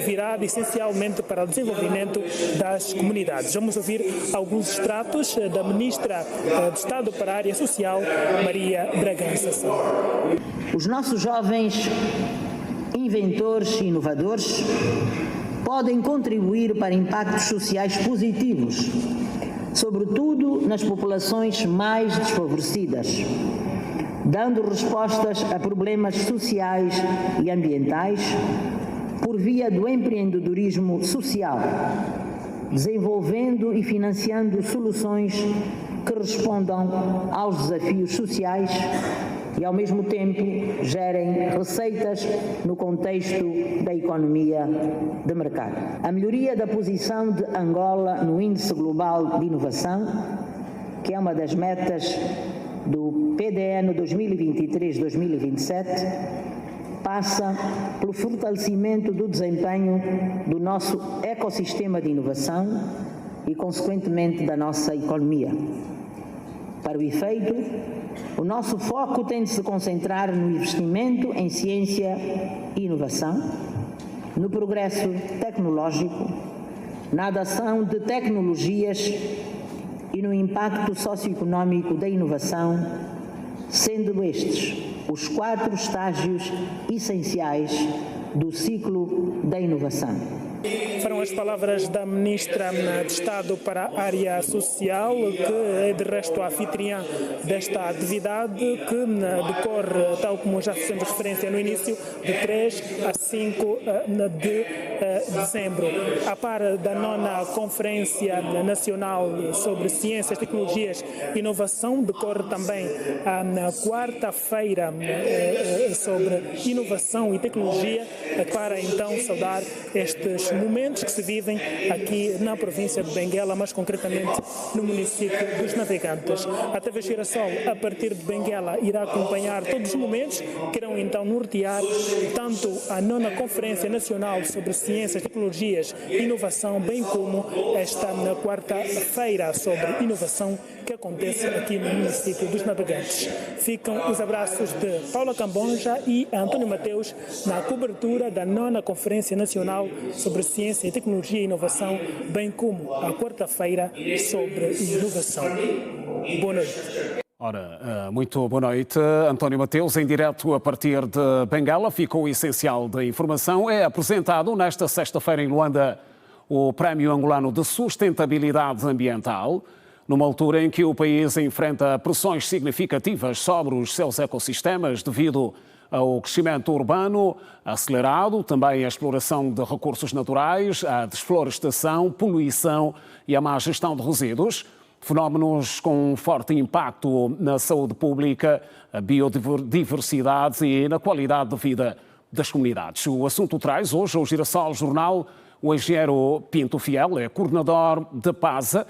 virada essencialmente para o desenvolvimento das comunidades. Vamos ouvir alguns extratos da ministra do Estado para a área social, Maria Bragança. Os nossos jovens inventores e inovadores podem contribuir para impactos sociais positivos, sobretudo nas populações mais desfavorecidas, dando respostas a problemas sociais e ambientais por via do empreendedorismo social, desenvolvendo e financiando soluções que respondam aos desafios sociais e, ao mesmo tempo, gerem receitas no contexto da economia de mercado. A melhoria da posição de Angola no Índice Global de Inovação, que é uma das metas do PDN 2023-2027, passa pelo fortalecimento do desempenho do nosso ecossistema de inovação e, consequentemente, da nossa economia. Para o efeito, o nosso foco tem de se concentrar no investimento em ciência e inovação, no progresso tecnológico, na adoção de tecnologias e no impacto socioeconómico da inovação, sendo estes os 4 estágios essenciais do ciclo da inovação. Foram as palavras da Ministra de Estado para a Área Social, que é de resto a anfitriã desta atividade, que decorre, tal como já fizemos referência no início, de 3 a 5 de dezembro. A par da 9ª Conferência Nacional sobre Ciências, Tecnologias e Inovação, decorre também a 4ª-feira sobre Inovação e Tecnologia, para então saudar estes momentos que se vivem aqui na província de Benguela, mas concretamente no município dos Navegantes. A TV Girassol, a partir de Benguela, irá acompanhar todos os momentos que irão então nortear tanto a 9ª Conferência Nacional sobre Ciências, Tecnologias e Inovação, bem como esta 4ª-feira sobre inovação que acontece aqui no município dos Navegantes. Ficam os abraços de Paula Cambonja e António Mateus na cobertura da 9ª Conferência Nacional sobre Ciência, Tecnologia e Inovação, bem como a 4ª-feira sobre inovação. Boa noite. Ora, muito boa noite. António Mateus, em direto a partir de Benguela, ficou o essencial da informação. É apresentado nesta sexta-feira em Luanda o Prémio Angolano de Sustentabilidade Ambiental, numa altura em que o país enfrenta pressões significativas sobre os seus ecossistemas devido ao crescimento urbano acelerado, também a exploração de recursos naturais, a desflorestação, poluição e a má gestão de resíduos, fenómenos com forte impacto na saúde pública, a biodiversidade e na qualidade de vida das comunidades. O assunto traz hoje ao Girassol Jornal o engenheiro Pinto Fiel, é coordenador da PASA.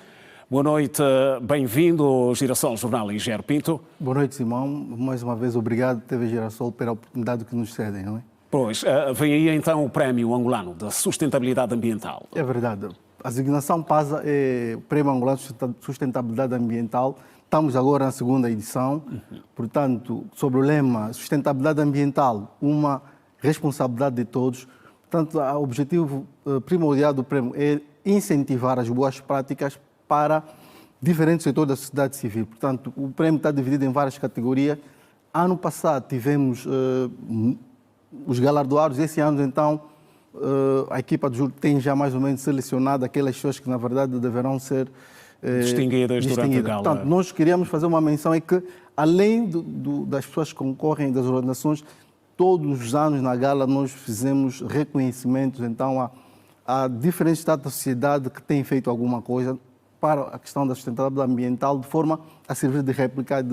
Boa noite, bem-vindo ao Girassol Jornal, engenheiro Pinto. Boa noite, Simão. Mais uma vez, obrigado, TV Girassol, pela oportunidade que nos cedem, não é? Pois, vem aí então o Prémio Angolano da Sustentabilidade Ambiental. É verdade. A designação PASA é o Prémio Angolano de Sustentabilidade Ambiental. Estamos agora na 2ª edição. Portanto, sobre o lema Sustentabilidade Ambiental, uma responsabilidade de todos. Portanto, o objetivo primordial do prémio é incentivar as boas práticas para diferentes setores da sociedade civil. Portanto, o prémio está dividido em várias categorias. Ano passado tivemos os galardoados. Esse ano, então, a equipa do júri tem já mais ou menos selecionado aquelas pessoas que, na verdade, deverão ser distinguidas durante a gala. Portanto, nós queríamos fazer uma menção é que, além das pessoas que concorrem, das organizações, todos os anos na gala nós fizemos reconhecimentos, então, a diferentes estados da sociedade que têm feito alguma coisa para a questão da sustentabilidade ambiental, de forma a servir de réplica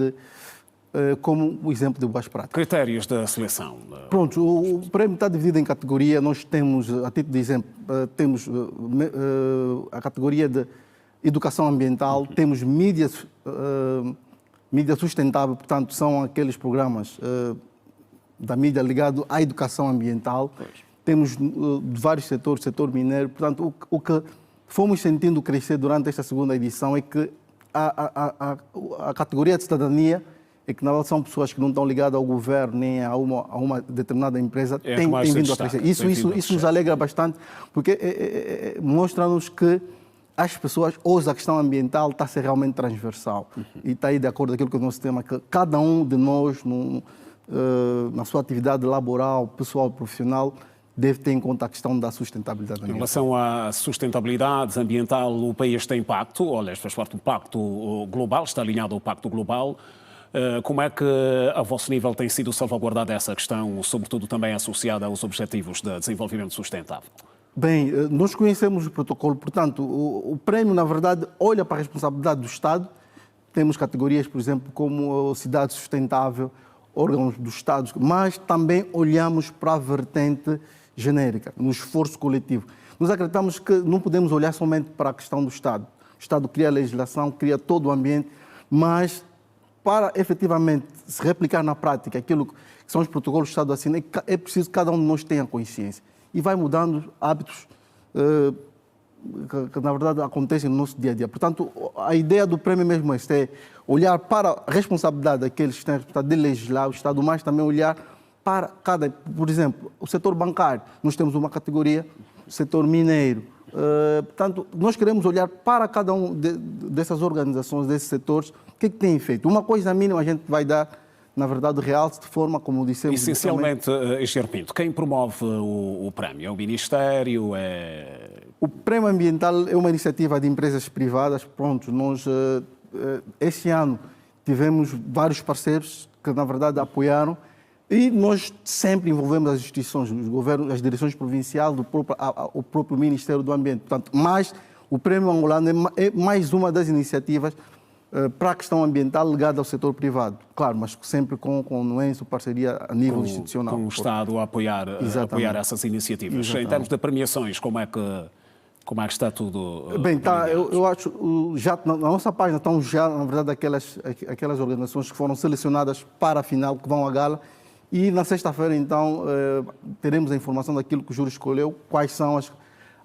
como o exemplo de boas práticas. Critérios da seleção? Pronto, o prémio está dividido em categoria. Nós temos, a título de exemplo, temos a categoria de educação ambiental, temos mídia sustentável, portanto, são aqueles programas da mídia ligado à educação ambiental. Temos vários setores, setor mineiro, portanto, o que fomos sentindo crescer durante esta 2ª edição é que a categoria de cidadania é que, na verdade, são pessoas que não estão ligadas ao governo nem a uma determinada empresa, tem vindo a crescer. Isso nos alegra bastante, porque mostra-nos que as pessoas, hoje a questão ambiental está a ser realmente transversal. E está aí de acordo com aquilo que é o nosso tema, que cada um de nós, na sua atividade laboral, pessoal, profissional, deve ter em conta a questão da sustentabilidade ambiental. Em relação à sustentabilidade ambiental, o país tem pacto, aliás, faz parte do pacto global, está alinhado ao pacto global. Como é que, a vosso nível, tem sido salvaguardada essa questão, sobretudo também associada aos Objetivos de Desenvolvimento Sustentável? Bem, nós conhecemos o protocolo, portanto, o prémio, na verdade, olha para a responsabilidade do Estado. Temos categorias, por exemplo, como cidade sustentável, órgãos do Estado, mas também olhamos para a vertente genérica, no esforço coletivo. Nós acreditamos que não podemos olhar somente para a questão do Estado. O Estado cria a legislação, cria todo o ambiente, mas para efetivamente se replicar na prática aquilo que são os protocolos do Estado assina, é preciso que cada um de nós tenha consciência. E vai mudando hábitos que na verdade acontecem no nosso dia a dia. Portanto, a ideia do prémio mesmo é olhar para a responsabilidade daqueles que têm a responsabilidade de legislar o Estado, mas também olhar para cada... Por exemplo, o setor bancário, nós temos uma categoria, o setor mineiro. Portanto, nós queremos olhar para cada um dessas organizações, desses setores, o que têm feito. Uma coisa mínima a gente vai dar, na verdade, realce de forma, como dissemos... Essencialmente, Engenheiro Pinto, quem promove o prémio? É o Ministério? O Prémio Ambiental é uma iniciativa de empresas privadas. Pronto, nós, este ano, tivemos vários parceiros que, na verdade, apoiaram e nós sempre envolvemos as instituições, os governos, as direções provinciais, o próprio Ministério do Ambiente. Portanto, mas o Prémio Angolano é mais uma das iniciativas para a questão ambiental ligada ao setor privado. Claro, mas sempre com anuência, parceria a nível institucional. Com o Estado a apoiar essas iniciativas. Exatamente. Em termos de premiações, como é que está tudo? Bem, eu acho, já na nossa página estão já, na verdade, aquelas organizações que foram selecionadas para a final, que vão à gala, e na sexta-feira, então, teremos a informação daquilo que o júri escolheu, quais são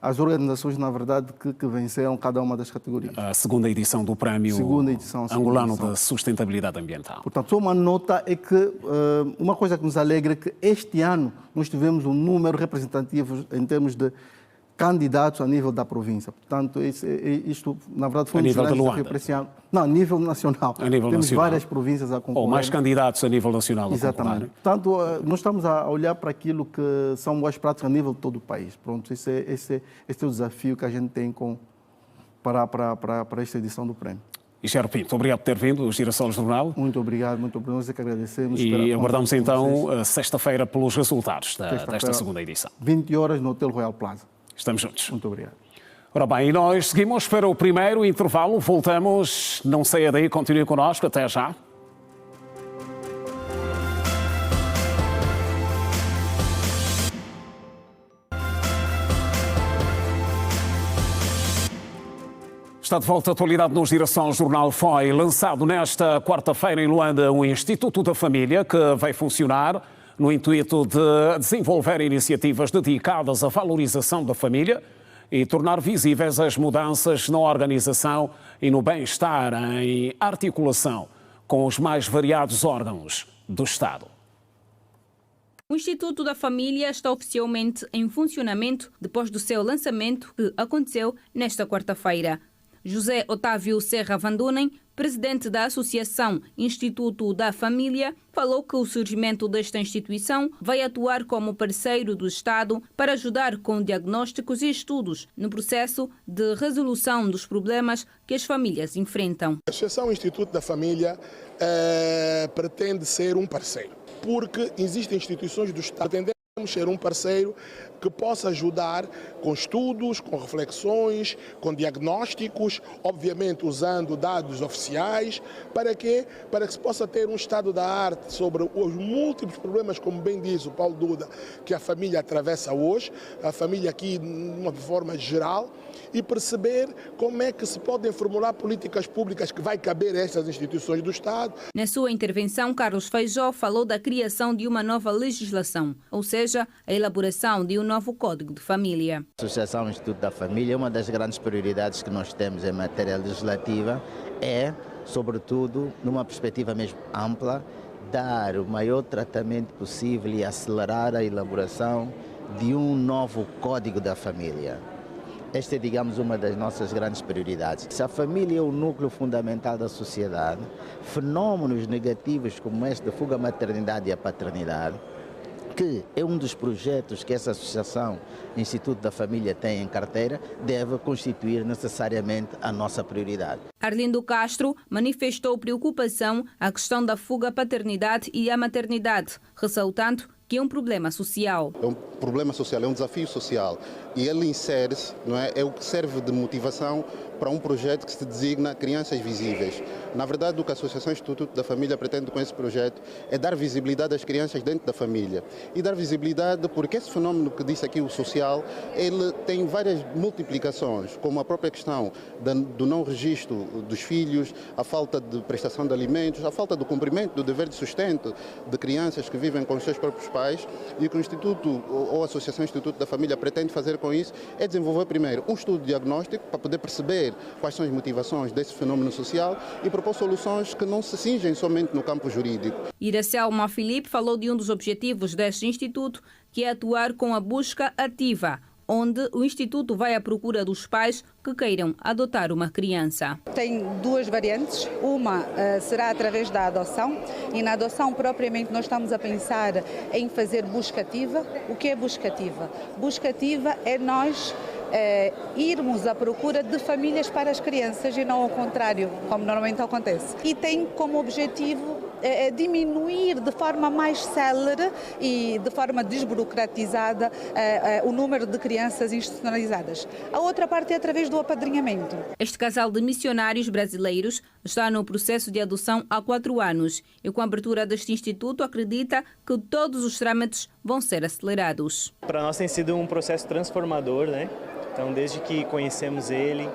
as organizações, na verdade, que venceram cada uma das categorias. A segunda edição do Prémio Angolano de Sustentabilidade Ambiental. Portanto, só uma nota é que uma coisa que nos alegra é que este ano nós tivemos um número representativo em termos de candidatos a nível da província. Portanto, isto, na verdade, foi um grande desafio para esse ano. Não, a nível nacional. Temos várias províncias a concorrer. Ou mais candidatos a nível nacional. Exatamente. Portanto, nós estamos a olhar para aquilo que são boas práticas a nível de todo o país. Pronto, esse é o desafio que a gente tem para esta edição do prémio. Engenheiro Pinto, obrigado por ter vindo, o Girassol Jornal. Muito obrigado, nós é que agradecemos. E aguardamos então sexta-feira pelos resultados desta segunda edição. 20 horas no Hotel Royal Plaza. Estamos juntos. Muito obrigado. Ora bem, e nós seguimos para o primeiro intervalo. Voltamos, não saia daí, continue connosco, até já. Está de volta a atualidade no Girassol Jornal. Foi lançado nesta quarta-feira em Luanda o Instituto da Família, que vai funcionar no intuito de desenvolver iniciativas dedicadas à valorização da família e tornar visíveis as mudanças na organização e no bem-estar em articulação com os mais variados órgãos do Estado. O Instituto da Família está oficialmente em funcionamento depois do seu lançamento, que aconteceu nesta quarta-feira. José Otávio Serra Vandunen, presidente da Associação Instituto da Família, falou que o surgimento desta instituição vai atuar como parceiro do Estado para ajudar com diagnósticos e estudos no processo de resolução dos problemas que as famílias enfrentam. A Associação Instituto da Família pretende ser um parceiro, porque existem instituições do Estado que pretendemos ser um parceiro que possa ajudar com estudos, com reflexões, com diagnósticos, obviamente usando dados oficiais, para que se possa ter um estado da arte sobre os múltiplos problemas, como bem diz o Paulo Duda, que a família atravessa hoje, a família aqui de uma forma geral, e perceber como é que se podem formular políticas públicas que vai caber a estas instituições do Estado. Na sua intervenção, Carlos Feijó falou da criação de uma nova legislação, ou seja, a elaboração de um novo Código de Família. A Associação Instituto da Família, uma das grandes prioridades que nós temos em matéria legislativa é, sobretudo, numa perspectiva mesmo ampla, dar o maior tratamento possível e acelerar a elaboração de um novo Código da Família. Esta é, digamos, uma das nossas grandes prioridades. Se a família é o núcleo fundamental da sociedade, fenómenos negativos como este da fuga à maternidade e à paternidade, que é um dos projetos que essa Associação Instituto da Família tem em carteira, deve constituir necessariamente a nossa prioridade. Arlindo Castro manifestou preocupação à questão da fuga à paternidade e à maternidade, ressaltando que é um problema social. É um problema social, é um desafio social. e ele insere-se, não é? É o que serve de motivação para um projeto que se designa Crianças Visíveis. Na verdade, o que a Associação Instituto da Família pretende com esse projeto é dar visibilidade às crianças dentro da família. E dar visibilidade porque esse fenómeno que disse aqui, o social, ele tem várias multiplicações, como a própria questão do não registro dos filhos, a falta de prestação de alimentos, a falta do cumprimento do dever de sustento de crianças que vivem com os seus próprios pais. E o que o Instituto ou a Associação Instituto da Família pretende fazer com isso é desenvolver primeiro um estudo diagnóstico para poder perceber quais são as motivações desse fenómeno social e propor soluções que não se cingem somente no campo jurídico. Iracelma Filipe falou de um dos objetivos deste instituto, que é atuar com a busca ativa, onde o Instituto vai à procura dos pais que queiram adotar uma criança. Tem duas variantes. Uma será através da adoção, e na adoção propriamente nós estamos a pensar em fazer busca ativa. O que é busca ativa? Busca ativa é nós irmos à procura de famílias para as crianças e não ao contrário, como normalmente acontece. E tem como objetivo diminuir de forma mais célere e de forma desburocratizada o número de crianças institucionalizadas. A outra parte é através do apadrinhamento. Este casal de missionários brasileiros está no processo de adoção há 4 anos e com a abertura deste instituto acredita que todos os trâmites vão ser acelerados. Para nós tem sido um processo transformador, né? Então, desde que conhecemos ele,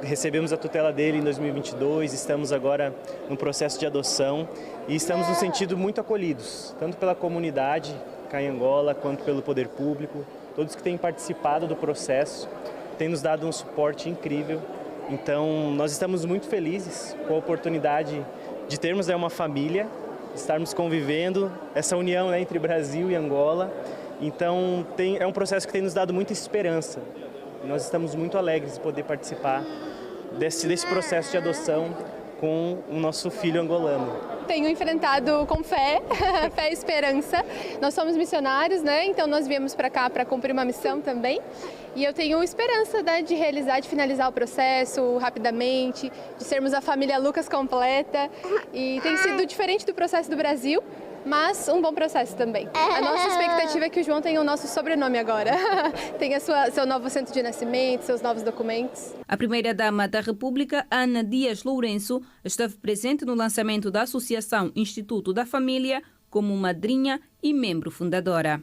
recebemos a tutela dele em 2022, estamos agora no processo de adoção e estamos nos sentindo muito acolhidos, tanto pela comunidade cá em Angola, quanto pelo poder público. Todos que têm participado do processo têm nos dado um suporte incrível. Então, nós estamos muito felizes com a oportunidade de termos uma família, estarmos convivendo, essa união entre Brasil e Angola. Então, é um processo que tem nos dado muita esperança. Nós estamos muito alegres de poder participar desse processo de adoção com o nosso filho angolano. Tenho enfrentado com fé, fé e esperança. Nós somos missionários, né? Então nós viemos para cá para cumprir uma missão também. E eu tenho esperança, né, de realizar, de finalizar o processo rapidamente, de sermos a família Lucas completa. E tem sido diferente do processo do Brasil, mas um bom processo também. A nossa expectativa é que o João tenha o nosso sobrenome agora, tenha seu novo centro de nascimento, seus novos documentos. A primeira-dama da República, Ana Dias Lourenço, esteve presente no lançamento da Associação Instituto da Família como madrinha e membro fundadora.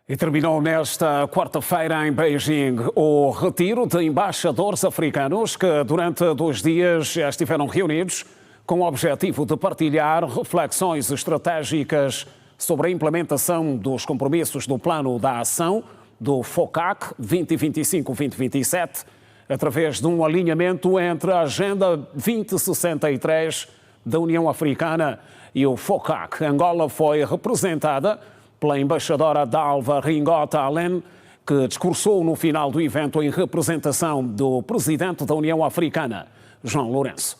E terminou nesta quarta-feira em Beijing o retiro de embaixadores africanos que durante 2 dias estiveram reunidos com o objetivo de partilhar reflexões estratégicas sobre a implementação dos compromissos do Plano da Ação do FOCAC 2025-2027, através de um alinhamento entre a Agenda 2063 da União Africana e o FOCAC. Angola foi representada pela embaixadora Dalva Ringota Allen, que discursou no final do evento em representação do presidente da União Africana, João Lourenço.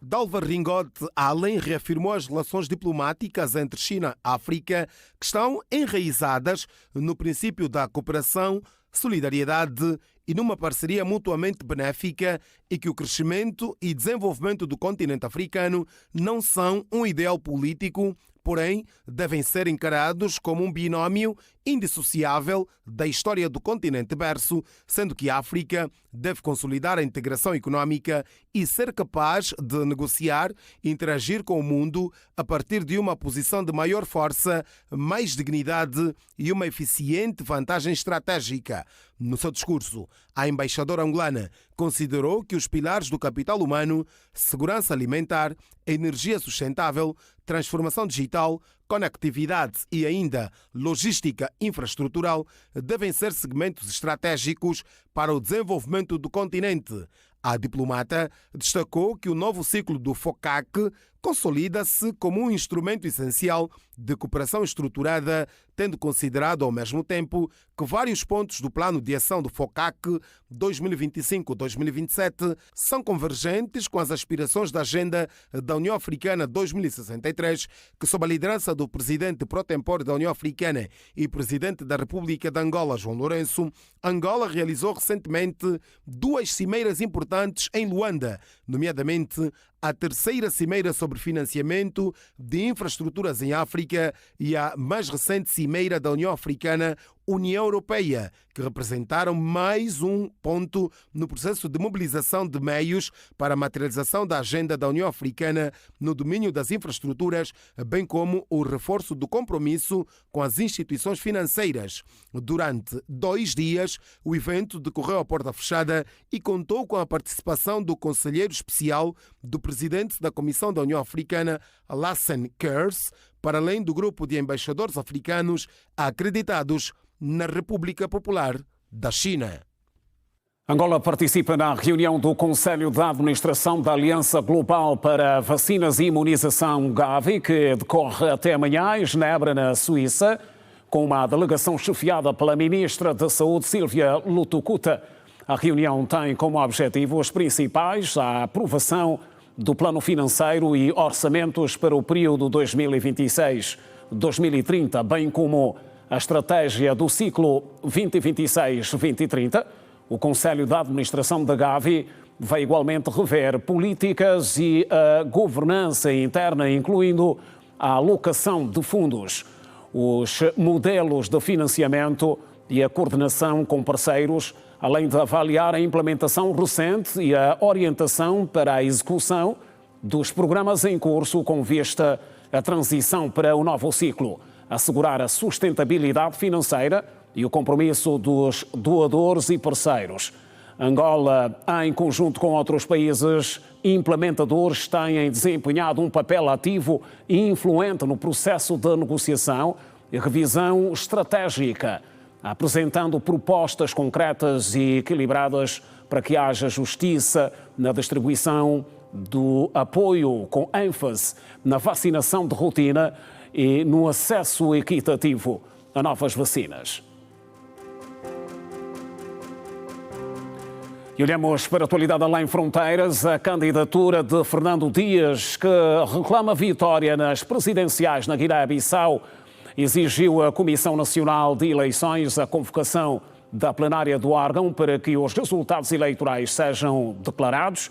Dalva Ringote Allen reafirmou as relações diplomáticas entre China e África que estão enraizadas no princípio da cooperação, solidariedade e numa parceria mutuamente benéfica e que o crescimento e desenvolvimento do continente africano não são um ideal político, porém devem ser encarados como um binómio indissociável da história do continente berço, sendo que a África deve consolidar a integração económica e ser capaz de negociar e interagir com o mundo a partir de uma posição de maior força, mais dignidade e uma eficiente vantagem estratégica. No seu discurso, a embaixadora angolana considerou que os pilares do capital humano, segurança alimentar, energia sustentável, transformação digital, conectividade e ainda logística infraestrutural devem ser segmentos estratégicos para o desenvolvimento do continente. A diplomata destacou que o novo ciclo do FOCAC consolida-se como um instrumento essencial de cooperação estruturada, tendo considerado ao mesmo tempo que vários pontos do plano de ação do FOCAC 2025-2027 são convergentes com as aspirações da Agenda da União Africana 2063, que sob a liderança do presidente pro-tempore da União Africana e presidente da República de Angola, João Lourenço, Angola realizou recentemente 2 cimeiras importantes em Luanda, nomeadamente a 3ª Cimeira sobre Financiamento de Infraestruturas em África e a mais recente Cimeira da União Africana, União Europeia, que representaram mais um ponto no processo de mobilização de meios para a materialização da agenda da União Africana no domínio das infraestruturas, bem como o reforço do compromisso com as instituições financeiras. Durante 2 dias, o evento decorreu à porta fechada e contou com a participação do conselheiro especial do presidente da Comissão da União Africana, Alassane Kers, para além do grupo de embaixadores africanos acreditados na República Popular da China. Angola participa na reunião do Conselho de Administração da Aliança Global para Vacinas e Imunização Gavi, que decorre até amanhã em Genebra, na Suíça, com uma delegação chefiada pela Ministra da Saúde, Sílvia Lutucuta. A reunião tem como objetivo os principais: a aprovação do plano financeiro e orçamentos para o período 2026-2030, bem como a estratégia do ciclo 2026-2030. O Conselho de Administração da Gavi vai igualmente rever políticas e a governança interna, incluindo a alocação de fundos, os modelos de financiamento e a coordenação com parceiros, além de avaliar a implementação recente e a orientação para a execução dos programas em curso com vista à transição para o novo ciclo, assegurar a sustentabilidade financeira e o compromisso dos doadores e parceiros. Angola, em conjunto com outros países implementadores, têm desempenhado um papel ativo e influente no processo de negociação e revisão estratégica, apresentando propostas concretas e equilibradas para que haja justiça na distribuição do apoio, com ênfase na vacinação de rotina e no acesso equitativo a novas vacinas. E olhamos para a atualidade além fronteiras. A candidatura de Fernando Dias, que reclama vitória nas presidenciais na Guiné-Bissau, exigiu à Comissão Nacional de Eleições a convocação da plenária do órgão para que os resultados eleitorais sejam declarados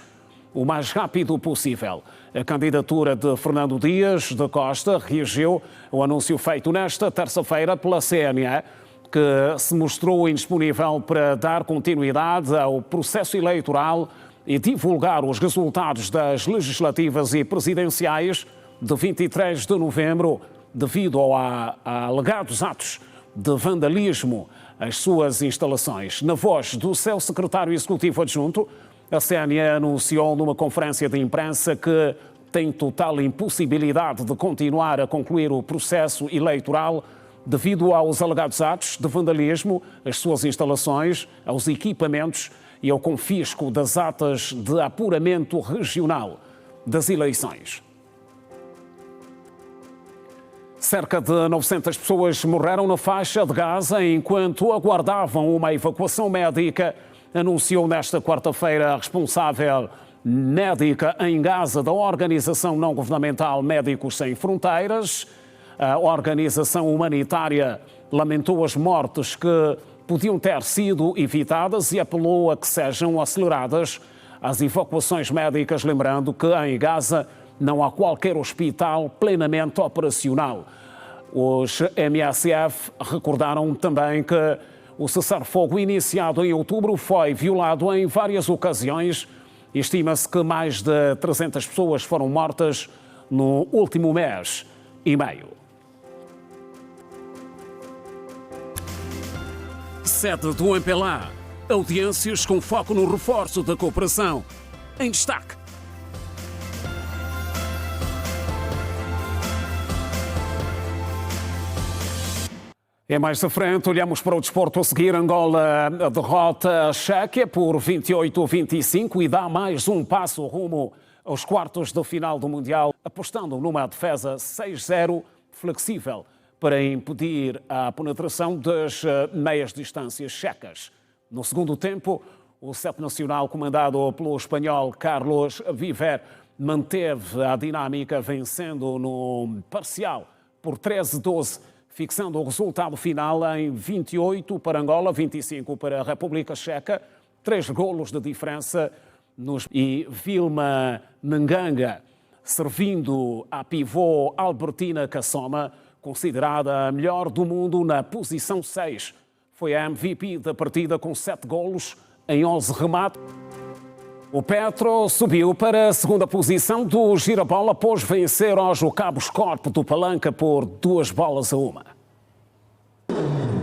o mais rápido possível. A candidatura de Fernando Dias da Costa reagiu ao anúncio feito nesta terça-feira pela CNE, que se mostrou indisponível para dar continuidade ao processo eleitoral e divulgar os resultados das legislativas e presidenciais de 23 de novembro, devido a alegados atos de vandalismo às suas instalações. Na voz do seu secretário executivo adjunto, a CNE anunciou numa conferência de imprensa que tem total impossibilidade de continuar a concluir o processo eleitoral devido aos alegados atos de vandalismo às suas instalações, aos equipamentos e ao confisco das atas de apuramento regional das eleições. Cerca de 900 pessoas morreram na faixa de Gaza enquanto aguardavam uma evacuação médica, anunciou nesta quarta-feira a responsável médica em Gaza da organização não-governamental Médicos Sem Fronteiras. A organização humanitária lamentou as mortes que podiam ter sido evitadas e apelou a que sejam aceleradas as evacuações médicas, lembrando que em Gaza não há qualquer hospital plenamente operacional. Os MSF recordaram também que o cessar-fogo iniciado em outubro foi violado em várias ocasiões. Estima-se que mais de 300 pessoas foram mortas no último mês e meio. Sede do MPLA. Audiências com foco no reforço da cooperação. Em destaque. E mais à frente, olhamos para o desporto a seguir. Angola derrota a Chequia por 28-25 e dá mais um passo rumo aos quartos de final do Mundial, apostando numa defesa 6-0 flexível para impedir a penetração das meias distâncias checas. No segundo tempo, o sete nacional, comandado pelo espanhol Carlos Viver, manteve a dinâmica, vencendo no parcial por 13-12, fixando o resultado final em 28 para Angola, 25 para a República Checa, 3 golos de diferença e Vilma Nganga, servindo a pivô Albertina Cassoma, considerada a melhor do mundo na posição 6, Foi a MVP da partida com 7 golos em 11 remates. O Petro subiu para a segunda posição do Girabola após vencer hoje o Cabos Corpo do Palanca por 2-1.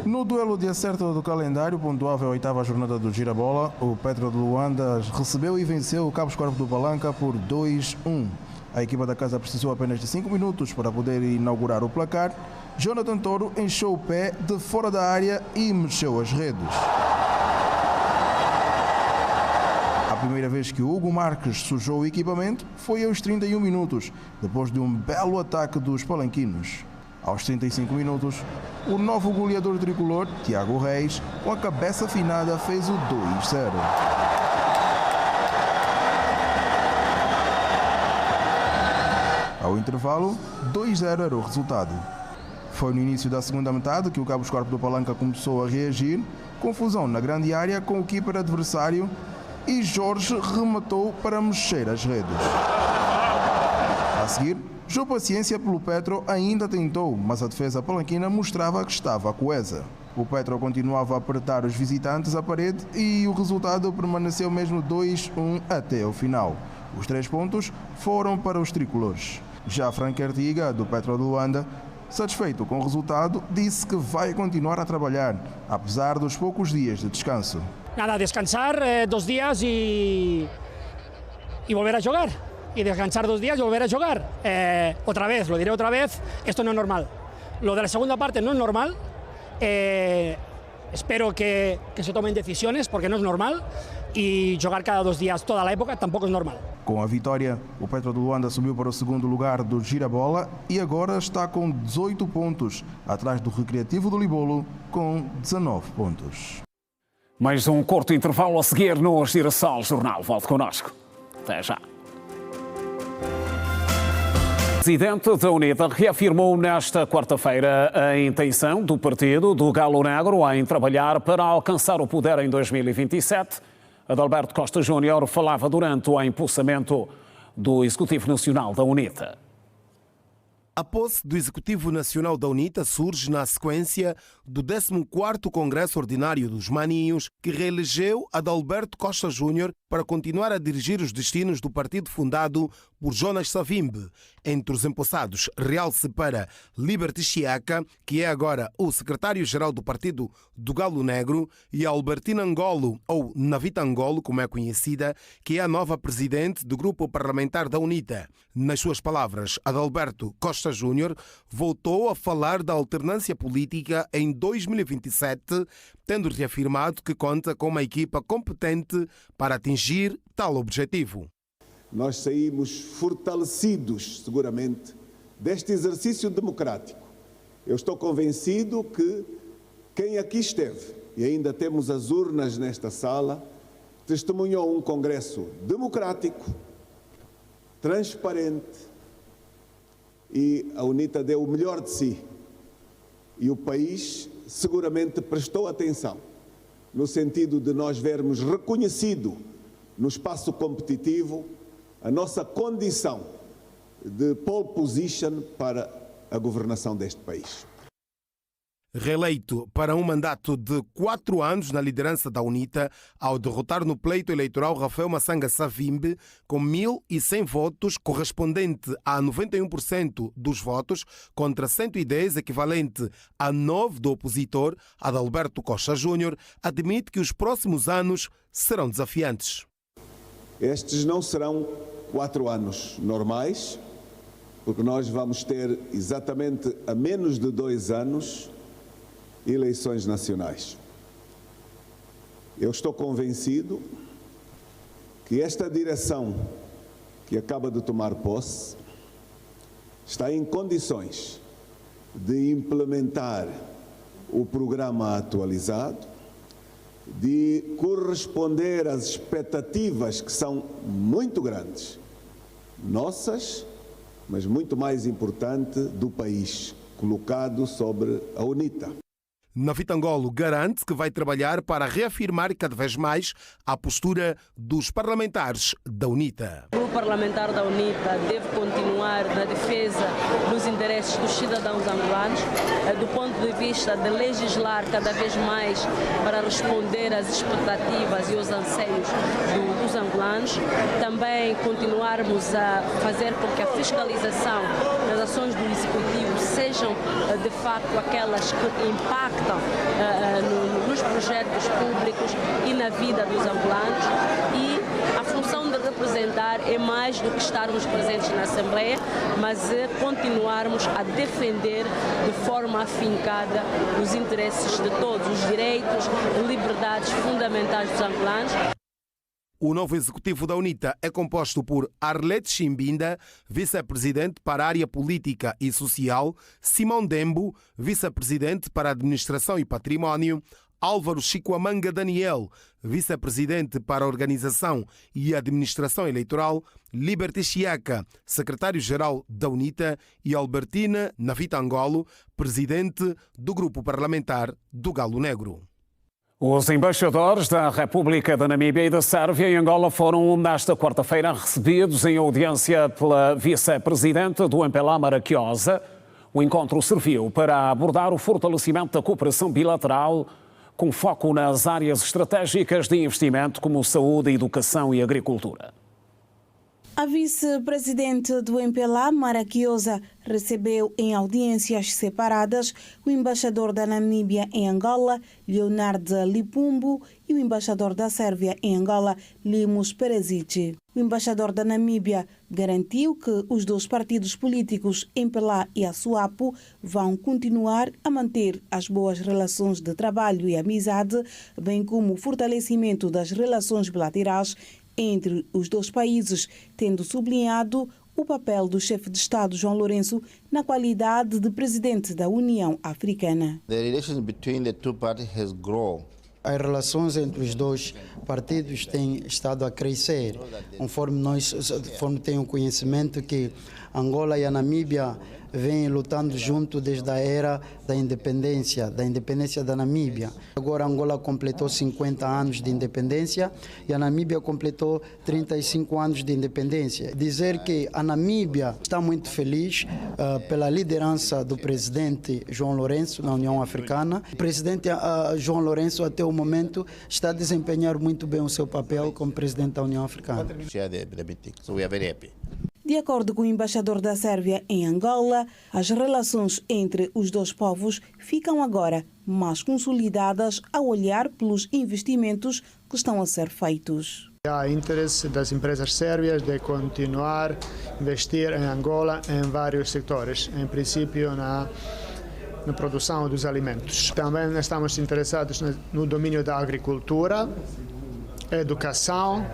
No duelo de acerto do calendário, pontuável a 8ª jornada do Girabola, o Petro de Luanda recebeu e venceu o Cabos Corpo do Palanca por 2-1. A equipa da casa precisou apenas de 5 minutos para poder inaugurar o placar. Jonathan Toro encheu o pé de fora da área e mexeu as redes. A primeira vez que o Hugo Marques sujou o equipamento foi aos 31 minutos, depois de um belo ataque dos palanquinos. Aos 35 minutos, o novo goleador tricolor, Tiago Reis, com a cabeça afinada, fez o 2-0. Ao intervalo, 2-0 era o resultado. Foi no início da segunda metade que o Cabos Corpo do Palanca começou a reagir, confusão na grande área com o keeper adversário e Jorge rematou para mexer as redes. A seguir, João Paciência pelo Petro ainda tentou, mas a defesa palanquina mostrava que estava coesa. O Petro continuava a apertar os visitantes à parede e o resultado permaneceu mesmo 2-1 até o final. Os 3 pontos foram para os tricolores. Já Frank Artiga, do Petro de Luanda, satisfeito com o resultado, disse que vai continuar a trabalhar, apesar dos poucos dias de descanso. Nada, descansar 2 días y volver a jugar. Y descansar 2 días y volver a jugar. Otra vez, lo diré otra vez, esto no es normal. Lo de la segunda parte no es normal. Espero que se tomen decisiones porque no es normal. Y jugar cada 2 días toda la época tampoco es normal. Com a vitória, o Petro de Luanda subiu para o segundo lugar do Girabola e agora está com 18 pontos, atrás do Recreativo do Libolo com 19 pontos. Mais um curto intervalo a seguir no Girassol Jornal. Volte connosco. Até já. O presidente da UNITA reafirmou nesta quarta-feira a intenção do partido do Galo Negro em trabalhar para alcançar o poder em 2027. Adalberto Costa Júnior falava durante o empossamento do Executivo Nacional da UNITA. A posse do Executivo Nacional da UNITA surge na sequência do 14º Congresso Ordinário dos Maninhos, que reelegeu Adalberto Costa Júnior para continuar a dirigir os destinos do partido fundado por Jonas Savimbi. Entre os empossados, realce para Liberty Chiaka, que é agora o secretário-geral do partido do Galo Negro, e Albertina Angolo, ou Navita Angolo, como é conhecida, que é a nova presidente do grupo parlamentar da UNITA. Nas suas palavras, Adalberto Costa Júnior voltou a falar da alternância política em 2027, tendo reafirmado que conta com uma equipa competente para atingir tal objetivo. Nós saímos fortalecidos, seguramente, deste exercício democrático. Eu estou convencido que quem aqui esteve, e ainda temos as urnas nesta sala, testemunhou um Congresso democrático, transparente, e a UNITA deu o melhor de si. E o país seguramente prestou atenção, no sentido de nós vermos reconhecido no espaço competitivo a nossa condição de pole position para a governação deste país. Reeleito para um mandato de 4 anos na liderança da UNITA, ao derrotar no pleito eleitoral Rafael Massanga Savimbi com 1.100 votos, correspondente a 91% dos votos, contra 110, equivalente a 9 do opositor, Adalberto Costa Júnior, admite que os próximos anos serão desafiantes. Estes não serão 4 anos normais, porque nós vamos ter exatamente a menos de 2 anos eleições nacionais. Eu estou convencido que esta direção que acaba de tomar posse está em condições de implementar o programa atualizado, de corresponder às expectativas que são muito grandes, nossas, mas muito mais importante, do país, colocado sobre a UNITA. Navitangolo garante que vai trabalhar para reafirmar cada vez mais a postura dos parlamentares da UNITA. O grupo parlamentar da UNITA deve continuar na defesa dos interesses dos cidadãos angolanos, do ponto de vista de legislar cada vez mais para responder às expectativas e aos anseios dos angolanos. Também continuarmos a fazer com que a fiscalização das ações do Executivo sejam de facto aquelas que impactam nos projetos públicos e na vida dos angolanos, e a função de representar é mais do que estarmos presentes na Assembleia, mas é continuarmos a defender de forma afincada os interesses de todos, os direitos e liberdades fundamentais dos angolanos. O novo executivo da UNITA é composto por Arlete Chimbinda, vice-presidente para a área política e social, Simão Dembo, vice-presidente para a administração e património, Álvaro Chicoamanga Daniel, vice-presidente para a organização e administração eleitoral, Liberty Chiaca, secretário-geral da UNITA, e Albertina Navitangolo, presidente do grupo parlamentar do Galo Negro. Os embaixadores da República da Namíbia e da Sérvia em Angola foram, nesta quarta-feira, recebidos em audiência pela vice-presidente do MPLA, Maraquiosa. O encontro serviu para abordar o fortalecimento da cooperação bilateral, com foco nas áreas estratégicas de investimento como saúde, educação e agricultura. A vice-presidente do MPLA, Maraquiosa, recebeu em audiências separadas o embaixador da Namíbia em Angola, Leonard Lipumbo, e o embaixador da Sérvia em Angola, Limos Perezic. O embaixador da Namíbia garantiu que os dois partidos políticos, MPLA e a SWAPO, vão continuar a manter as boas relações de trabalho e amizade, bem como o fortalecimento das relações bilaterais entre os dois países, tendo sublinhado o papel do chefe de Estado João Lourenço na qualidade de presidente da União Africana. The relations between the two parties has grown. As relações entre os dois partidos têm estado a crescer, conforme tenho conhecimento que Angola e a Namíbia vêm lutando junto desde a era da independência da Namíbia. Agora Angola completou 50 anos de independência e a Namíbia completou 35 anos de independência. Dizer que a Namíbia está muito feliz pela liderança do presidente João Lourenço na União Africana. O presidente João Lourenço, até o momento, está a desempenhar muito bem o seu papel como presidente da União Africana. De acordo com o embaixador da Sérvia em Angola, as relações entre os dois povos ficam agora mais consolidadas ao olhar pelos investimentos que estão a ser feitos. Há interesse das empresas sérvias de continuar a investir em Angola em vários setores, em princípio na produção dos alimentos. Também estamos interessados no domínio da agricultura, educação.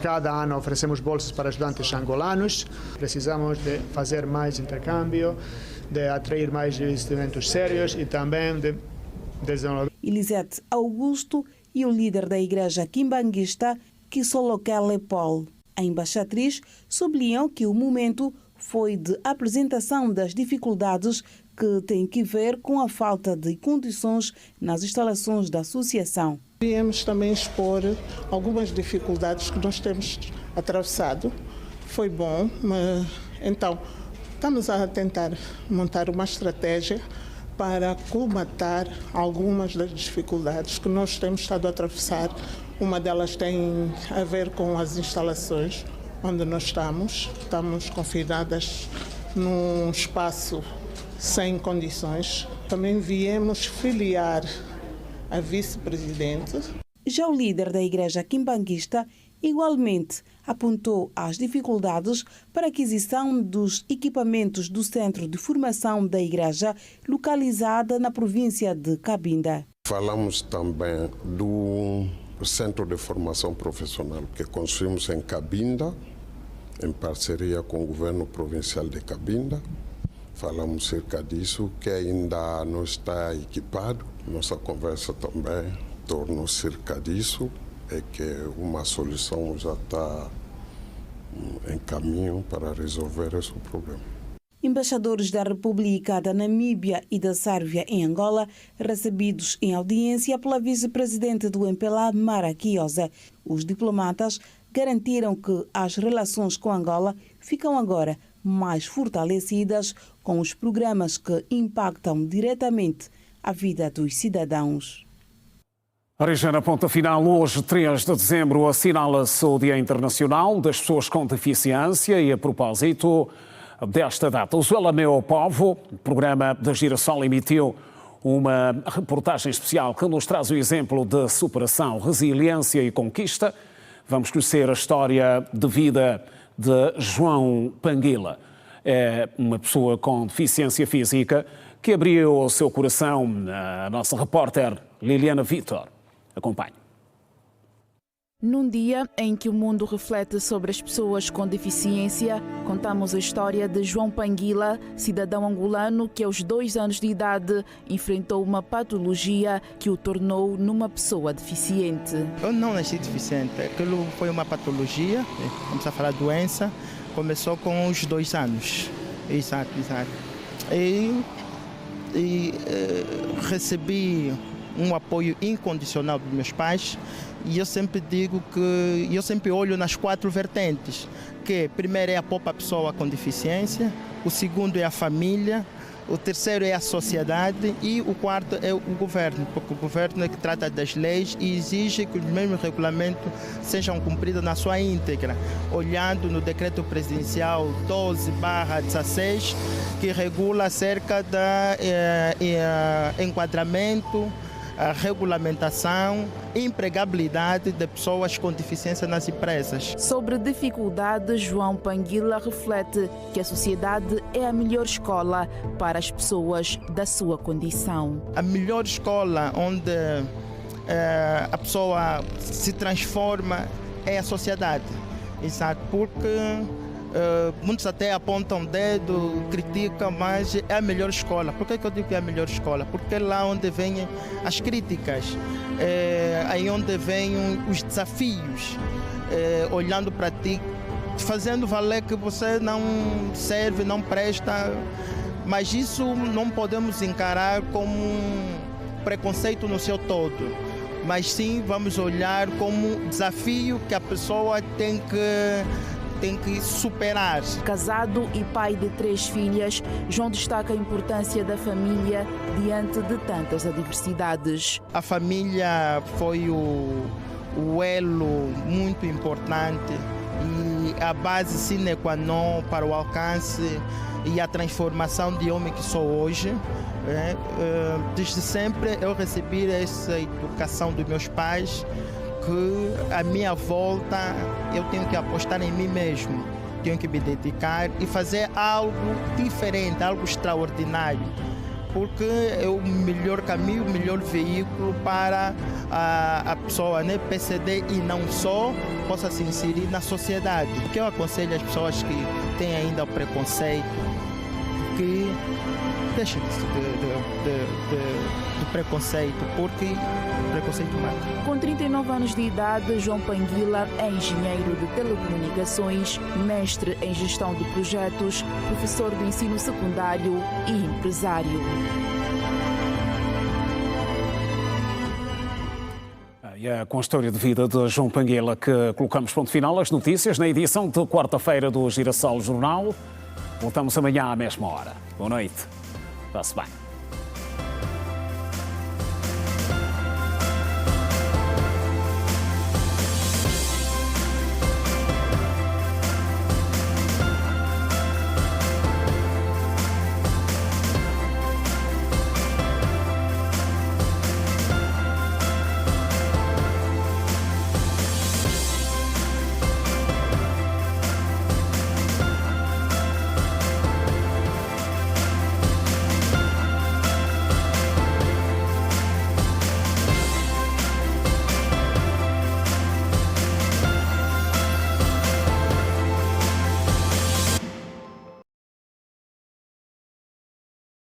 Cada ano oferecemos bolsas para estudantes angolanos. Precisamos de fazer mais intercâmbio, de atrair mais investimentos sérios e também de desenvolver. Elisete Augusto e o líder da igreja quimbanguista, Kisolokele Paul. A embaixatriz sublinhou que o momento foi de apresentação das dificuldades que têm que ver com a falta de condições nas instalações da associação. Viemos também expor algumas dificuldades que nós temos atravessado. Foi bom, mas então estamos a tentar montar uma estratégia para colmatar algumas das dificuldades que nós temos estado a atravessar. Uma delas tem a ver com as instalações onde nós estamos. Estamos confinadas num espaço sem condições. Também viemos filiar a vice-presidente. Já o líder da igreja quimbanguista igualmente apontou as dificuldades para a aquisição dos equipamentos do Centro de Formação da Igreja, localizada na província de Cabinda. Falamos também do Centro de Formação Profissional que construímos em Cabinda, em parceria com o governo provincial de Cabinda. Falamos cerca disso, que ainda não está equipado. Nossa conversa também tornou cerca disso, é que uma solução já está em caminho para resolver esse problema. Embaixadores da República da Namíbia e da Sérvia em Angola, recebidos em audiência pela vice-presidente do MPLA, Mara Quiosa. Os diplomatas garantiram que as relações com Angola ficam agora mais fortalecidas com os programas que impactam diretamente a vida dos cidadãos. Na ponta final, hoje, 3 de dezembro, assinala-se o Dia Internacional das Pessoas com Deficiência e, a propósito desta data, o Zuela Meu Povo, o programa da Girassol, emitiu uma reportagem especial que nos traz o exemplo de superação, resiliência e conquista. Vamos conhecer a história de vida de João Panguila. É uma pessoa com deficiência física que abriu o seu coração à nossa repórter Liliana Vitor. Acompanhe. Num dia em que o mundo reflete sobre as pessoas com deficiência, contamos a história de João Panguila, cidadão angolano que aos 2 anos de idade enfrentou uma patologia que o tornou numa pessoa deficiente. Eu não nasci deficiente, aquilo foi uma patologia, vamos a falar doença, começou com os 2 anos. Exato. E recebi um apoio incondicional dos meus pais. E eu sempre digo que eu sempre olho nas 4 vertentes, que primeiro é a própria pessoa com deficiência, o segundo é a família, o terceiro é a sociedade e o quarto é o governo, porque o governo é que trata das leis e exige que os mesmos regulamentos sejam cumpridos na sua íntegra, olhando no decreto presidencial 12/16, que regula acerca do enquadramento, a regulamentação e empregabilidade de pessoas com deficiência nas empresas. Sobre dificuldades, João Panguila reflete que a sociedade é a melhor escola para as pessoas da sua condição. A melhor escola onde a pessoa se transforma é a sociedade. Exato, porque muitos até apontam o dedo, criticam, mas é a melhor escola. Por que eu digo que é a melhor escola? Porque é lá onde vêm as críticas, aí onde vêm os desafios, olhando para ti, fazendo valer que você não serve, não presta, mas isso não podemos encarar como um preconceito no seu todo, mas sim vamos olhar como desafio que a pessoa tem que superar. Casado e pai de 3 filhas, João destaca a importância da família diante de tantas adversidades. A família foi o elo muito importante e a base sine qua non para o alcance e a transformação de homem que sou hoje. Desde sempre eu recebi essa educação dos meus pais, que a minha volta eu tenho que apostar em mim mesmo, tenho que me dedicar e fazer algo diferente, algo extraordinário, porque é o melhor caminho, o melhor veículo para a pessoa, né, PCD e não só, possa se inserir na sociedade. O que eu aconselho às pessoas que têm ainda o preconceito, que deixem de preconceito, porque preconceito mata. Com 39 anos de idade, João Panguila é engenheiro de telecomunicações, mestre em gestão de projetos, professor do ensino secundário e empresário. E é com a história de vida de João Panguila que colocamos ponto final às notícias na edição de quarta-feira do Girassol Jornal. Voltamos amanhã à mesma hora. Boa noite. Está-se bem.